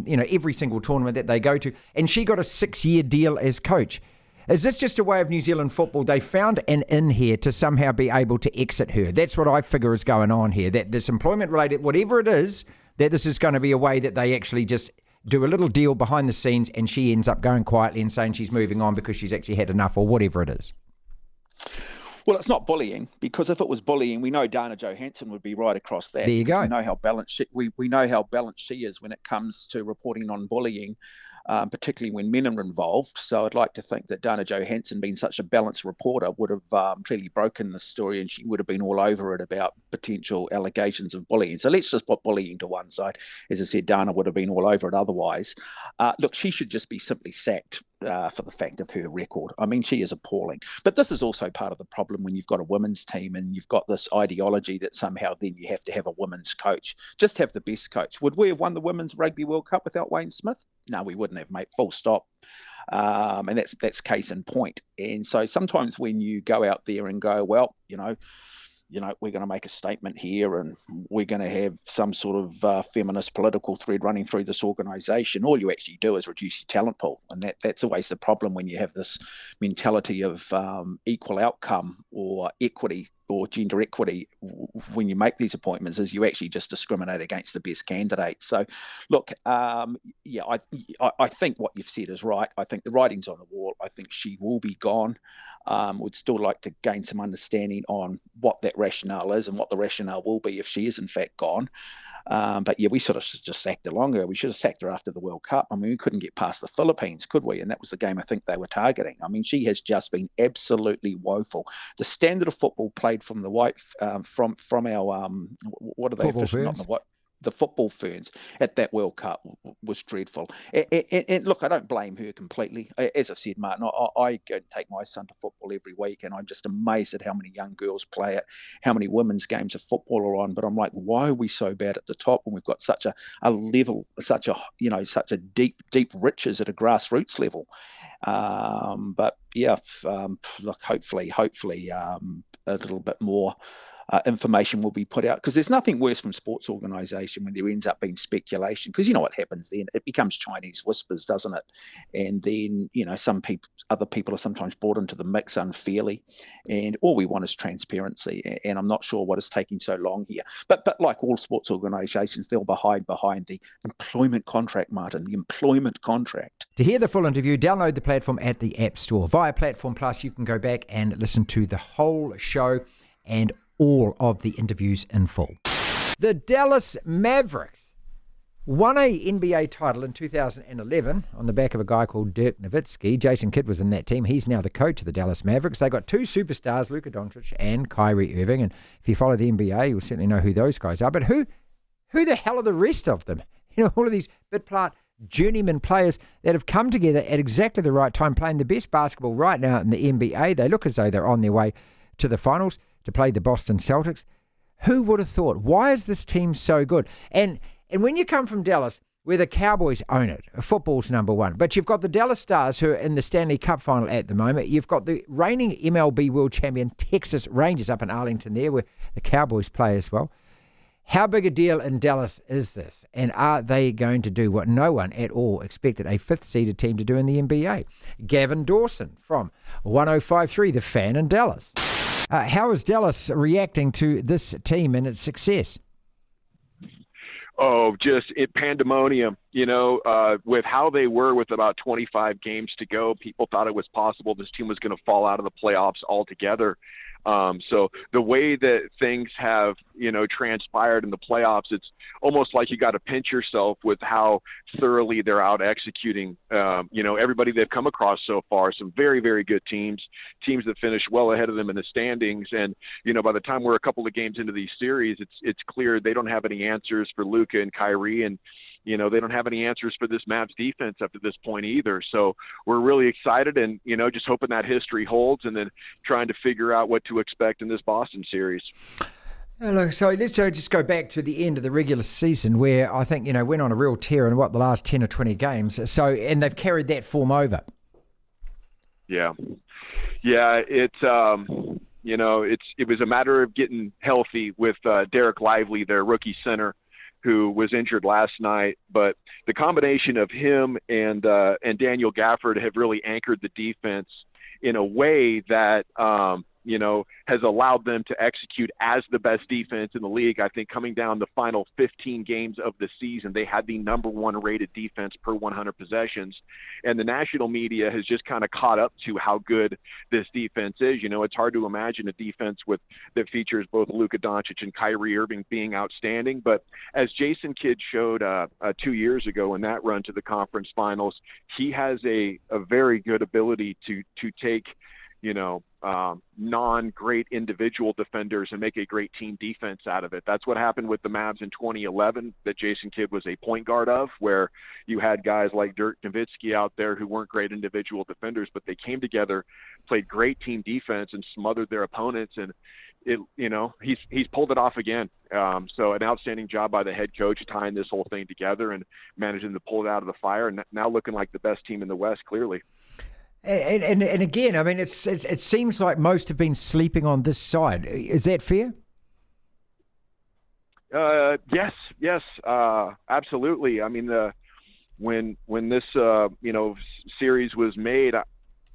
S3: every single tournament that they go to. And she got a 6-year deal as coach. Is this just a way of New Zealand football? They found an in here to somehow be able to exit her. That's what I figure is going on here. That this employment related, whatever it is, that this is going to be a way that they actually just do a little deal behind the scenes and she ends up going quietly and saying she's moving on because she's actually had enough or whatever it is?
S9: Well, it's not bullying, because if it was bullying, we know Dana Johansson would be right across that.
S3: There you go.
S9: We know how balanced we know how balanced she is when it comes to reporting on bullying, particularly when men are involved. So I'd like to think that Dana Johansson, being such a balanced reporter, would have clearly broken the story, and she would have been all over it about potential allegations of bullying. So let's just put bullying to one side. As I said, Dana would have been all over it otherwise. Look, she should just be simply sacked for the fact of her record. I mean, she is appalling. But this is also part of the problem when you've got a women's team and you've got this ideology that somehow then you have to have a women's coach. Just have the best coach. Would we have won the Women's Rugby World Cup without Wayne Smith? No, we wouldn't have, mate. Full stop. And that's case in point. And so sometimes when you go out there and go, well, we're going to make a statement here and we're going to have some sort of feminist political thread running through this organisation, all you actually do is reduce your talent pool. And that's always the problem when you have this mentality of equal outcome or equity or gender equity when you make these appointments, is you actually just discriminate against the best candidates. So, look, I think what you've said is right. I think the writing's on the wall. I think she will be gone. Would still like to gain some understanding on what that rationale is and what the rationale will be if she is in fact gone. But yeah, we sort of just sacked her longer. We should have sacked her after the World Cup. I mean, we couldn't get past the Philippines, could we? And that was the game I think they were targeting. I mean, she has just been absolutely woeful. The standard of football played from the white from our what are they? Not the what? The football ferns at that World Cup was dreadful. And look, I don't blame her completely. As I've said, Martin, I go and take my son to football every week, and I'm just amazed at how many young girls play it, how many women's games of football are on. But I'm like, why are we so bad at the top when we've got such a level, such a deep riches at a grassroots level? But yeah, look, hopefully, a little bit more information will be put out, because there's nothing worse from sports organisation when there ends up being speculation, because you know what happens then? It becomes Chinese whispers, doesn't it? And then other people are sometimes brought into the mix unfairly, and all we want is transparency. And I'm not sure what is taking so long here. But like all sports organisations, they'll hide behind the employment contract, Martin, the employment contract.
S3: To hear the full interview, download the platform at the App Store. Via Platform Plus, you can go back and listen to the whole show and all of the interviews in full. The Dallas Mavericks won a NBA title in 2011 on the back of a guy called Dirk Nowitzki. Jason Kidd was in that team. He's now the coach of the Dallas Mavericks. They got two superstars, Luka Doncic and Kyrie Irving. And if you follow the NBA, you'll certainly know who those guys are. But who the hell are the rest of them? You know, all of these bit-part journeyman players that have come together at exactly the right time, playing the best basketball right now in the NBA. They look as though they're on their way to the finals to play the Boston Celtics. Who would have thought? Why is this team so good? And when you come from Dallas, where the Cowboys own it, football's number one, but you've got the Dallas Stars who are in the Stanley Cup final at the moment. You've got the reigning MLB world champion Texas Rangers up in Arlington there, where the Cowboys play as well. How big a deal in Dallas is this? And are they going to do what no one at all expected a fifth-seeded team to do in the NBA? Gavin Dawson from 105.3 The Fan in Dallas. How is Dallas reacting to this team and its success?
S10: Oh, just pandemonium, with how they were with about 25 games to go. People thought it was possible this team was going to fall out of the playoffs altogether. So the way that things have, transpired in the playoffs, it's almost like you got to pinch yourself with how thoroughly they're out executing, everybody they've come across so far. Some very, very good teams that finish well ahead of them in the standings. And, by the time we're a couple of games into these series, it's clear they don't have any answers for Luka and Kyrie, and they don't have any answers for this Mavs defense up to this point either. So we're really excited and, just hoping that history holds and then trying to figure out what to expect in this Boston series.
S3: Look, so let's just go back to the end of the regular season where I think, went on a real tear in the last 10 or 20 games. So, and they've carried that form over.
S10: Yeah. Yeah. It was a matter of getting healthy with Derek Lively, their rookie center, who was injured last night. But the combination of him and Daniel Gafford have really anchored the defense in a way that, has allowed them to execute as the best defense in the league. I think coming down the final 15 games of the season, they had the number one rated defense per 100 possessions. And the national media has just kind of caught up to how good this defense is. It's hard to imagine a defense that features both Luka Doncic and Kyrie Irving being outstanding. But as Jason Kidd showed 2 years ago in that run to the conference finals, he has a very good ability to take non-great individual defenders and make a great team defense out of it. That's what happened with the Mavs in 2011 that Jason Kidd was a point guard of, where you had guys like Dirk Nowitzki out there who weren't great individual defenders, but they came together, played great team defense, and smothered their opponents. And he's pulled it off again. So an outstanding job by the head coach tying this whole thing together and managing to pull it out of the fire, and now looking like the best team in the West, clearly.
S3: And again, I mean, it seems like most have been sleeping on this side. Is that fair?
S10: Yes, absolutely. I mean, when this series was made,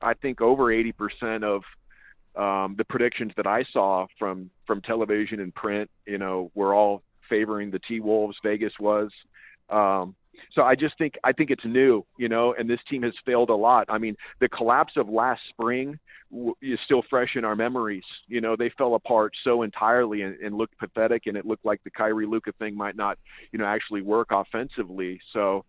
S10: I think over 80% of the predictions that I saw from television and print, were all favoring the T-Wolves. Vegas was. So I think it's new, and this team has failed a lot. I mean, the collapse of last spring is still fresh in our memories. They fell apart so entirely and looked pathetic, and it looked like the Kyrie Luka thing might not, actually work offensively. So,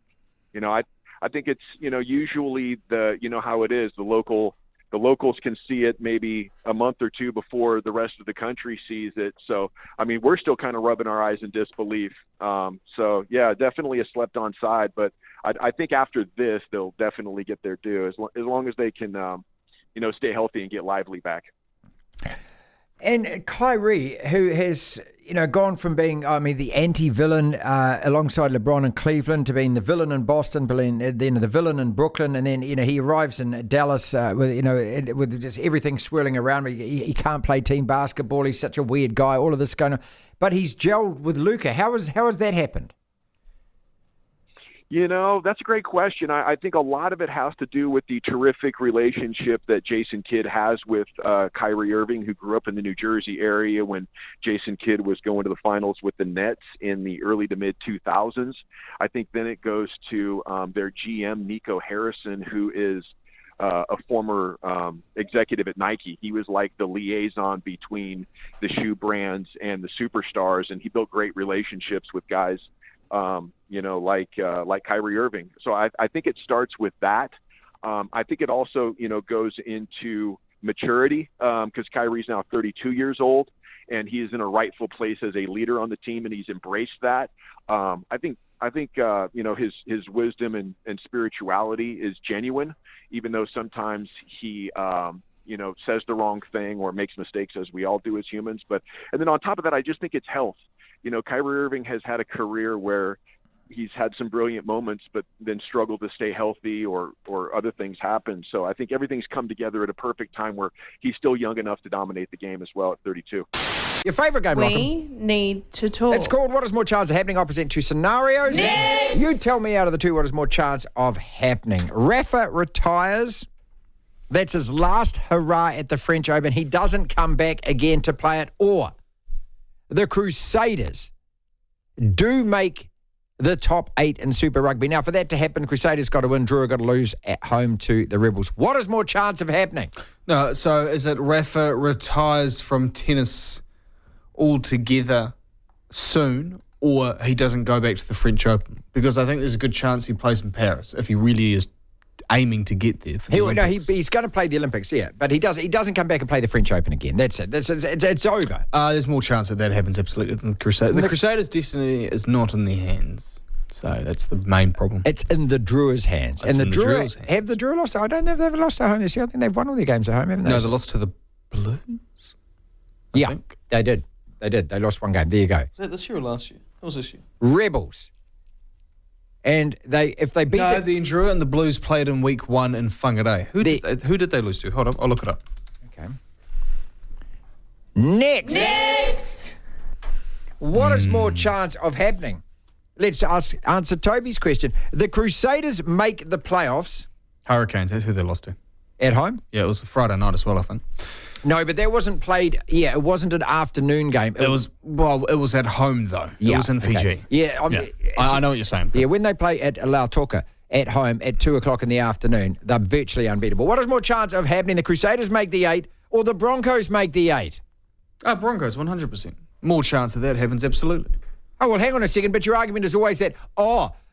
S10: I think it's, usually how it is, the locals can see it maybe a month or two before the rest of the country sees it. So, I mean, we're still kind of rubbing our eyes in disbelief. So, yeah, definitely a slept-on side. But I think after this, they'll definitely get their due as long as they can, stay healthy and get Lively back.
S3: And Kyrie, who has, gone from being, the anti-villain alongside LeBron in Cleveland to being the villain in Boston, then the villain in Brooklyn, and then, he arrives in Dallas with just everything swirling around him. He can't play team basketball. He's such a weird guy, all of this going on. But he's gelled with Luka. How has that happened?
S10: That's a great question. I think a lot of it has to do with the terrific relationship that Jason Kidd has with Kyrie Irving, who grew up in the New Jersey area when Jason Kidd was going to the finals with the Nets in the early to mid 2000s. I think then it goes to their GM, Nico Harrison, who is a former executive at Nike. He was like the liaison between the shoe brands and the superstars, and he built great relationships with guys like Kyrie Irving. So I think it starts with that. I think it also, goes into maturity because Kyrie's now 32 years old and he is in a rightful place as a leader on the team, and he's embraced that. I think his wisdom and spirituality is genuine, even though sometimes he says the wrong thing or makes mistakes, as we all do as humans. And then on top of that, I just think it's health. Kyrie Irving has had a career where he's had some brilliant moments, but then struggled to stay healthy or other things happen. So I think everything's come together at a perfect time where he's still young enough to dominate the game as well at 32.
S3: Your favourite game,
S11: We need to talk.
S3: It's called What is More Chance of Happening? I'll present two scenarios.
S11: Next!
S3: You tell me out of the two what is more chance of happening. Rafa retires. That's his last hurrah at the French Open. He doesn't come back again to play it. Or the Crusaders do make the top 8 in Super Rugby. Now, for that to happen, Crusaders got to win, Drua got to lose at home to the Rebels. What is more chance of happening?
S6: No, so is it Rafa retires from tennis altogether soon, or he doesn't go back to the French Open? Because I think there's a good chance he plays in Paris if he really is aiming to get there.
S3: He's going to play the Olympics, yeah, but he doesn't come back and play the French Open again. That's it. It's over.
S6: There's more chance that happens absolutely than the Crusaders. The Crusaders' destiny is not in their hands, so that's the main problem.
S3: It's in the Drewers' hands.
S6: It's
S3: and
S6: in the Drewers' hands.
S3: Have the Drew lost? I don't know if they've lost at home this year. I think they've won all their games at home, haven't they?
S6: No, they lost to the Blues.
S3: I
S6: think.
S3: They did. They lost one game. There you go.
S6: Was that this year or last year? What was this year?
S3: Rebels. And if they beat
S6: the Drua and the Blues played in week 1 in Whangarei. Who did they lose to? Hold on, I'll look it up.
S3: Okay. Next. What is more chance of happening? Let's answer Toby's question. The Crusaders make the playoffs.
S6: Hurricanes, that's who they lost to.
S3: At home?
S6: Yeah, it was a Friday night as well, I think.
S3: No, but that wasn't played. Yeah, it wasn't an afternoon game.
S6: It was at home, though.
S3: Yeah,
S6: it was in Fiji.
S3: okay. Yeah,
S6: I know what you're saying.
S3: Yeah, when they play at Lautoka at home at 2 o'clock in the afternoon, they're virtually unbeatable. What is more chance of happening? The Crusaders make the 8 or the Broncos make the 8?
S6: Oh, Broncos, 100%. More chance that happens, absolutely.
S3: Oh, well, hang on a second. But your argument is always that,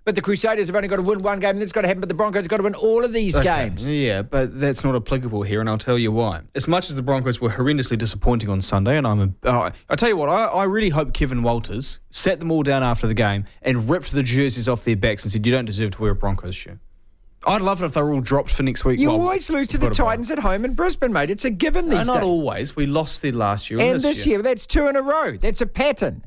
S3: but the Crusaders have only got to win one game and it's got to happen, but the Broncos have got to win all of these games.
S6: Yeah, but that's not applicable here, and I'll tell you why. As much as the Broncos were horrendously disappointing on Sunday, and I tell you what, I really hope Kevin Walters sat them all down after the game and ripped the jerseys off their backs and said, you don't deserve to wear a Broncos shirt. I'd love it if they were all dropped for next week.
S3: You always lose to the Titans at home in Brisbane, mate. It's a given these days.
S6: Not always. We lost there last year.
S3: And this year. That's 2 in a row. That's a pattern.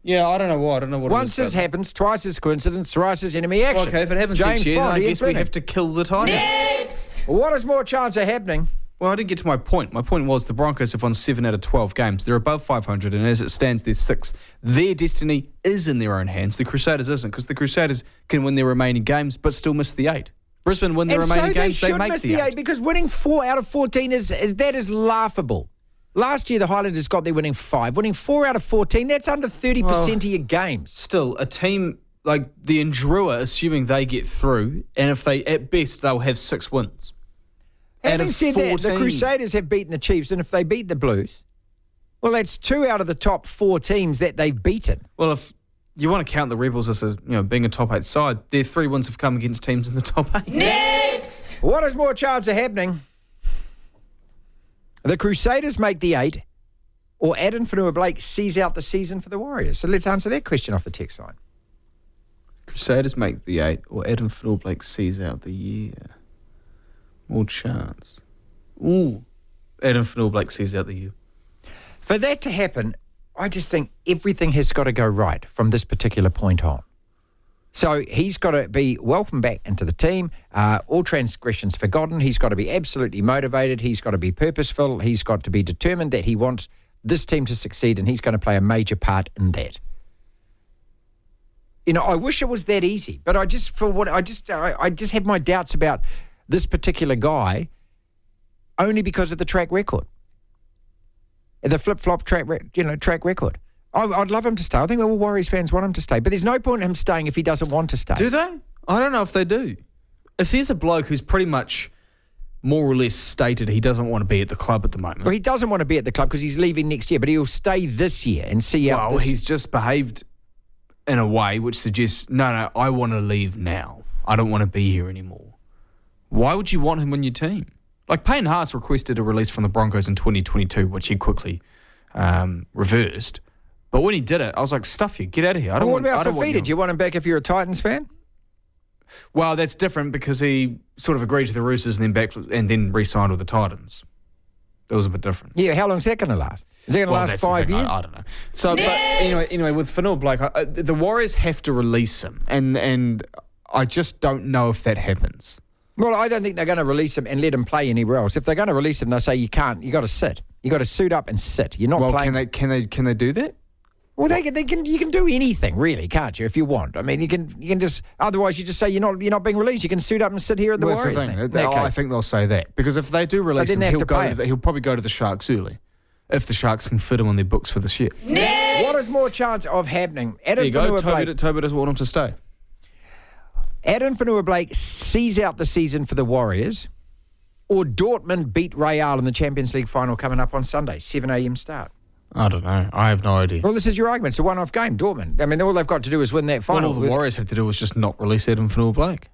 S6: Yeah, I don't know why. I don't know what
S3: Once this happens, twice is coincidence, thrice is enemy action.
S6: Well, okay, if it happens next year, then I guess we have to kill the Titans.
S11: Next!
S3: What is more chance of happening?
S6: Well, I didn't get to my point. My point was the Broncos have won 7 out of 12 games. They're above 500, and as it stands, they're 6th. Their destiny is in their own hands. The Crusaders isn't, because the Crusaders can win their remaining games, but still miss the 8. Brisbane win their remaining games, they make the 8.
S3: Because winning 4 out of 14 is laughable. Last year, the Highlanders got there winning 5. Winning 4 out of 14, that's under 30% of your games.
S6: Still, a team like the Indrua, assuming they get through, and if they, at best, they'll have 6 wins.
S3: Having said that, the Crusaders have beaten the Chiefs, and if they beat the Blues, well, that's 2 out of the top 4 teams that they've beaten.
S6: Well, if you want to count the Rebels as being a top 8 side, their 3 wins have come against teams in the top 8.
S11: Next!
S3: What is more chance of happening? The Crusaders make the 8, or Adam Fanua-Blake sees out the season for the Warriors. So let's answer that question off the text line.
S6: Crusaders make the 8, or Adam Fanua-Blake sees out the year. More chance. Ooh. Adam Fanua-Blake sees out the year.
S3: For that to happen, I just think everything has got to go right from this particular point on. So he's got to be welcomed back into the team, all transgressions forgotten. He's got to be absolutely motivated. He's got to be purposeful. He's got to be determined that he wants this team to succeed, and he's going to play a major part in that. I wish it was that easy, but I just have my doubts about this particular guy only because of the track record. The flip-flop track record. I'd love him to stay. I think all Warriors fans want him to stay. But there's no point in him staying if he doesn't want to stay.
S6: Do they? I don't know if they do. If there's a bloke who's pretty much more or less stated he doesn't want to be at the club at the moment.
S3: Well, he doesn't want to be at the club because he's leaving next year, but he'll stay this year and see out
S6: Well, he's just behaved in a way which suggests, no, I want to leave now. I don't want to be here anymore. Why would you want him on your team? Like Payne Haas requested a release from the Broncos in 2022, which he quickly reversed. But when he did it, I was like, stuff you, get out of here.
S3: What about Fafita? Do you want him back if you're a Titans fan?
S6: Well, that's different because he sort of agreed to the Roosters and then re-signed with the Titans. That was a bit different.
S3: Yeah, how long's that going to last? Is it going to last 5 years?
S6: I don't know. So, but anyway, with Fanua-Blake, the Warriors have to release him, and I just don't know if that happens.
S3: Well, I don't think they're going to release him and let him play anywhere else. If they're going to release him, they'll say you can't. You got to sit. You got to suit up and sit. You're not playing.
S6: Can they do that?
S3: Well, you can do anything, really, can't you? If you want, I mean, you can just. Otherwise, you just say you're not being released. You can suit up and sit here at the Warriors.
S6: That's the thing. I think they'll say that because if they do release him, he'll probably go to the Sharks early, if the Sharks can fit him on their books for this year.
S11: Next!
S3: What is more chance of happening?
S6: There you go. Toby doesn't want him to stay.
S3: Adam Fanua-Blake sees out the season for the Warriors, or Dortmund beat Real in the Champions League final coming up on Sunday, 7 a.m. start.
S6: I don't know. I have no idea.
S3: Well, this is your argument. It's a one-off game, Dortmund. I mean, all they've got to do is win that final.
S6: All the Warriors have to do is just not release Adam Fanua-Blake.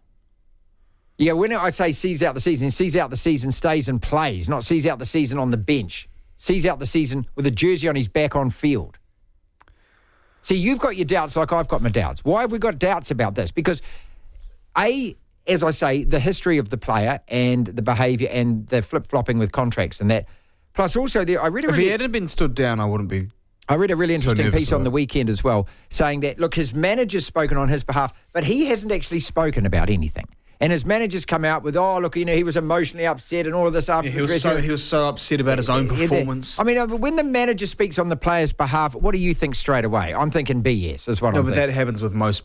S3: Yeah, when I say sees out the season, stays and plays, not sees out the season on the bench. Sees out the season with a jersey on his back on field. See, you've got your doubts like I've got my doubts. Why have we got doubts about this? Because, as I say, the history of the player and the behaviour and the flip-flopping with contracts and that. Plus, also, if
S6: he hadn't been stood down, I wouldn't be.
S3: I read a really interesting piece on the weekend as well, saying that, look, his manager's spoken on his behalf, but he hasn't actually spoken about anything. And his manager's come out with, he was emotionally upset and all of this after the dressing room.
S6: He was so upset about his own performance.
S3: I mean, when the manager speaks on the player's behalf, what do you think straight away? I'm thinking BS is what I'm thinking.
S6: But that happens with most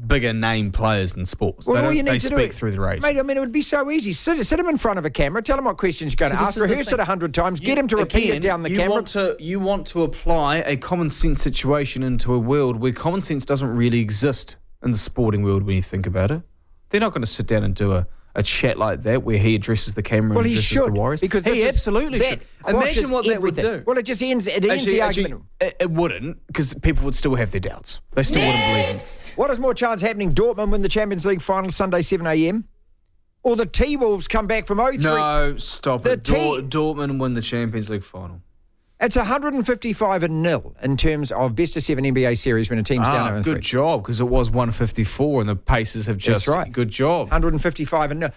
S6: bigger name players in sports.
S3: Well, all you need
S6: they
S3: to
S6: speak
S3: do
S6: through the radio.
S3: Mate, I mean, it would be so easy. Sit him in front of a camera, tell him what questions you're going to ask, rehearse it 100 times, get him to repeat it down the camera.
S6: You want to apply a common sense situation into a world where common sense doesn't really exist in the sporting world when you think about it. They're not going to sit down and do a chat like that where he addresses the camera and addresses the Warriors.
S3: Because
S6: he absolutely should. Imagine what that would do.
S3: Well, it ends the argument.
S6: It wouldn't, because people would still have their doubts. They still wouldn't believe him.
S3: What is more chance happening? Dortmund win the Champions League final Sunday 7 a.m. or the T-Wolves come back from 0-3?
S6: No, stop it. Dortmund win the Champions League final.
S3: It's 155-0 in terms of best of 7 NBA series when a team's down 0-3.
S6: Good job, because it was 154 and the Pacers have just...
S3: That's right.
S6: Good job.
S3: 155-0.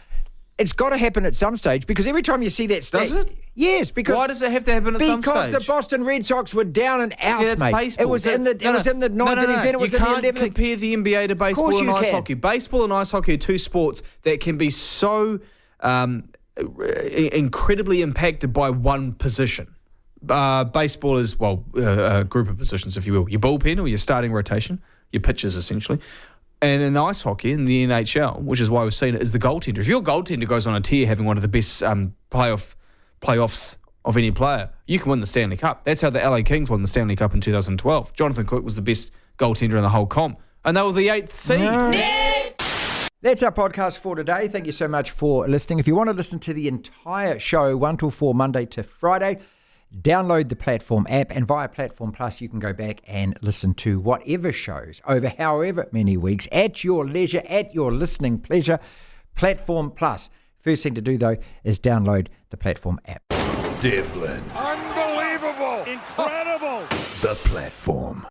S3: It's got to happen at some stage, because every time you see that stat...
S6: Does it?
S3: Yes, because...
S6: Why does it have to happen at some stage?
S3: Because the Boston Red Sox were down and out,
S6: that's
S3: mate.
S6: baseball.
S3: It was in the 9th inning, then it was in the 11th.
S6: You can't compare the NBA to baseball and ice hockey. Baseball and ice hockey are two sports that can be so incredibly impacted by one position. Baseball is, a group of positions, if you will. Your bullpen or your starting rotation, your pitchers, essentially. And in ice hockey, in the NHL, which is why we've seen it, is the goaltender. If your goaltender goes on a tear having one of the best playoffs of any player, you can win the Stanley Cup. That's how the LA Kings won the Stanley Cup in 2012. Jonathan Cook was the best goaltender in the whole comp. And they were the 8th seed.
S3: That's our podcast for today. Thank you so much for listening. If you want to listen to the entire show, 1 till 4, Monday to Friday, download the Platform app, and via Platform Plus you can go back and listen to whatever shows over however many weeks at your leisure, at your listening pleasure. Platform Plus. First thing to do though is download the Platform app.
S1: Devlin.
S11: Unbelievable. Incredible.
S1: The Platform.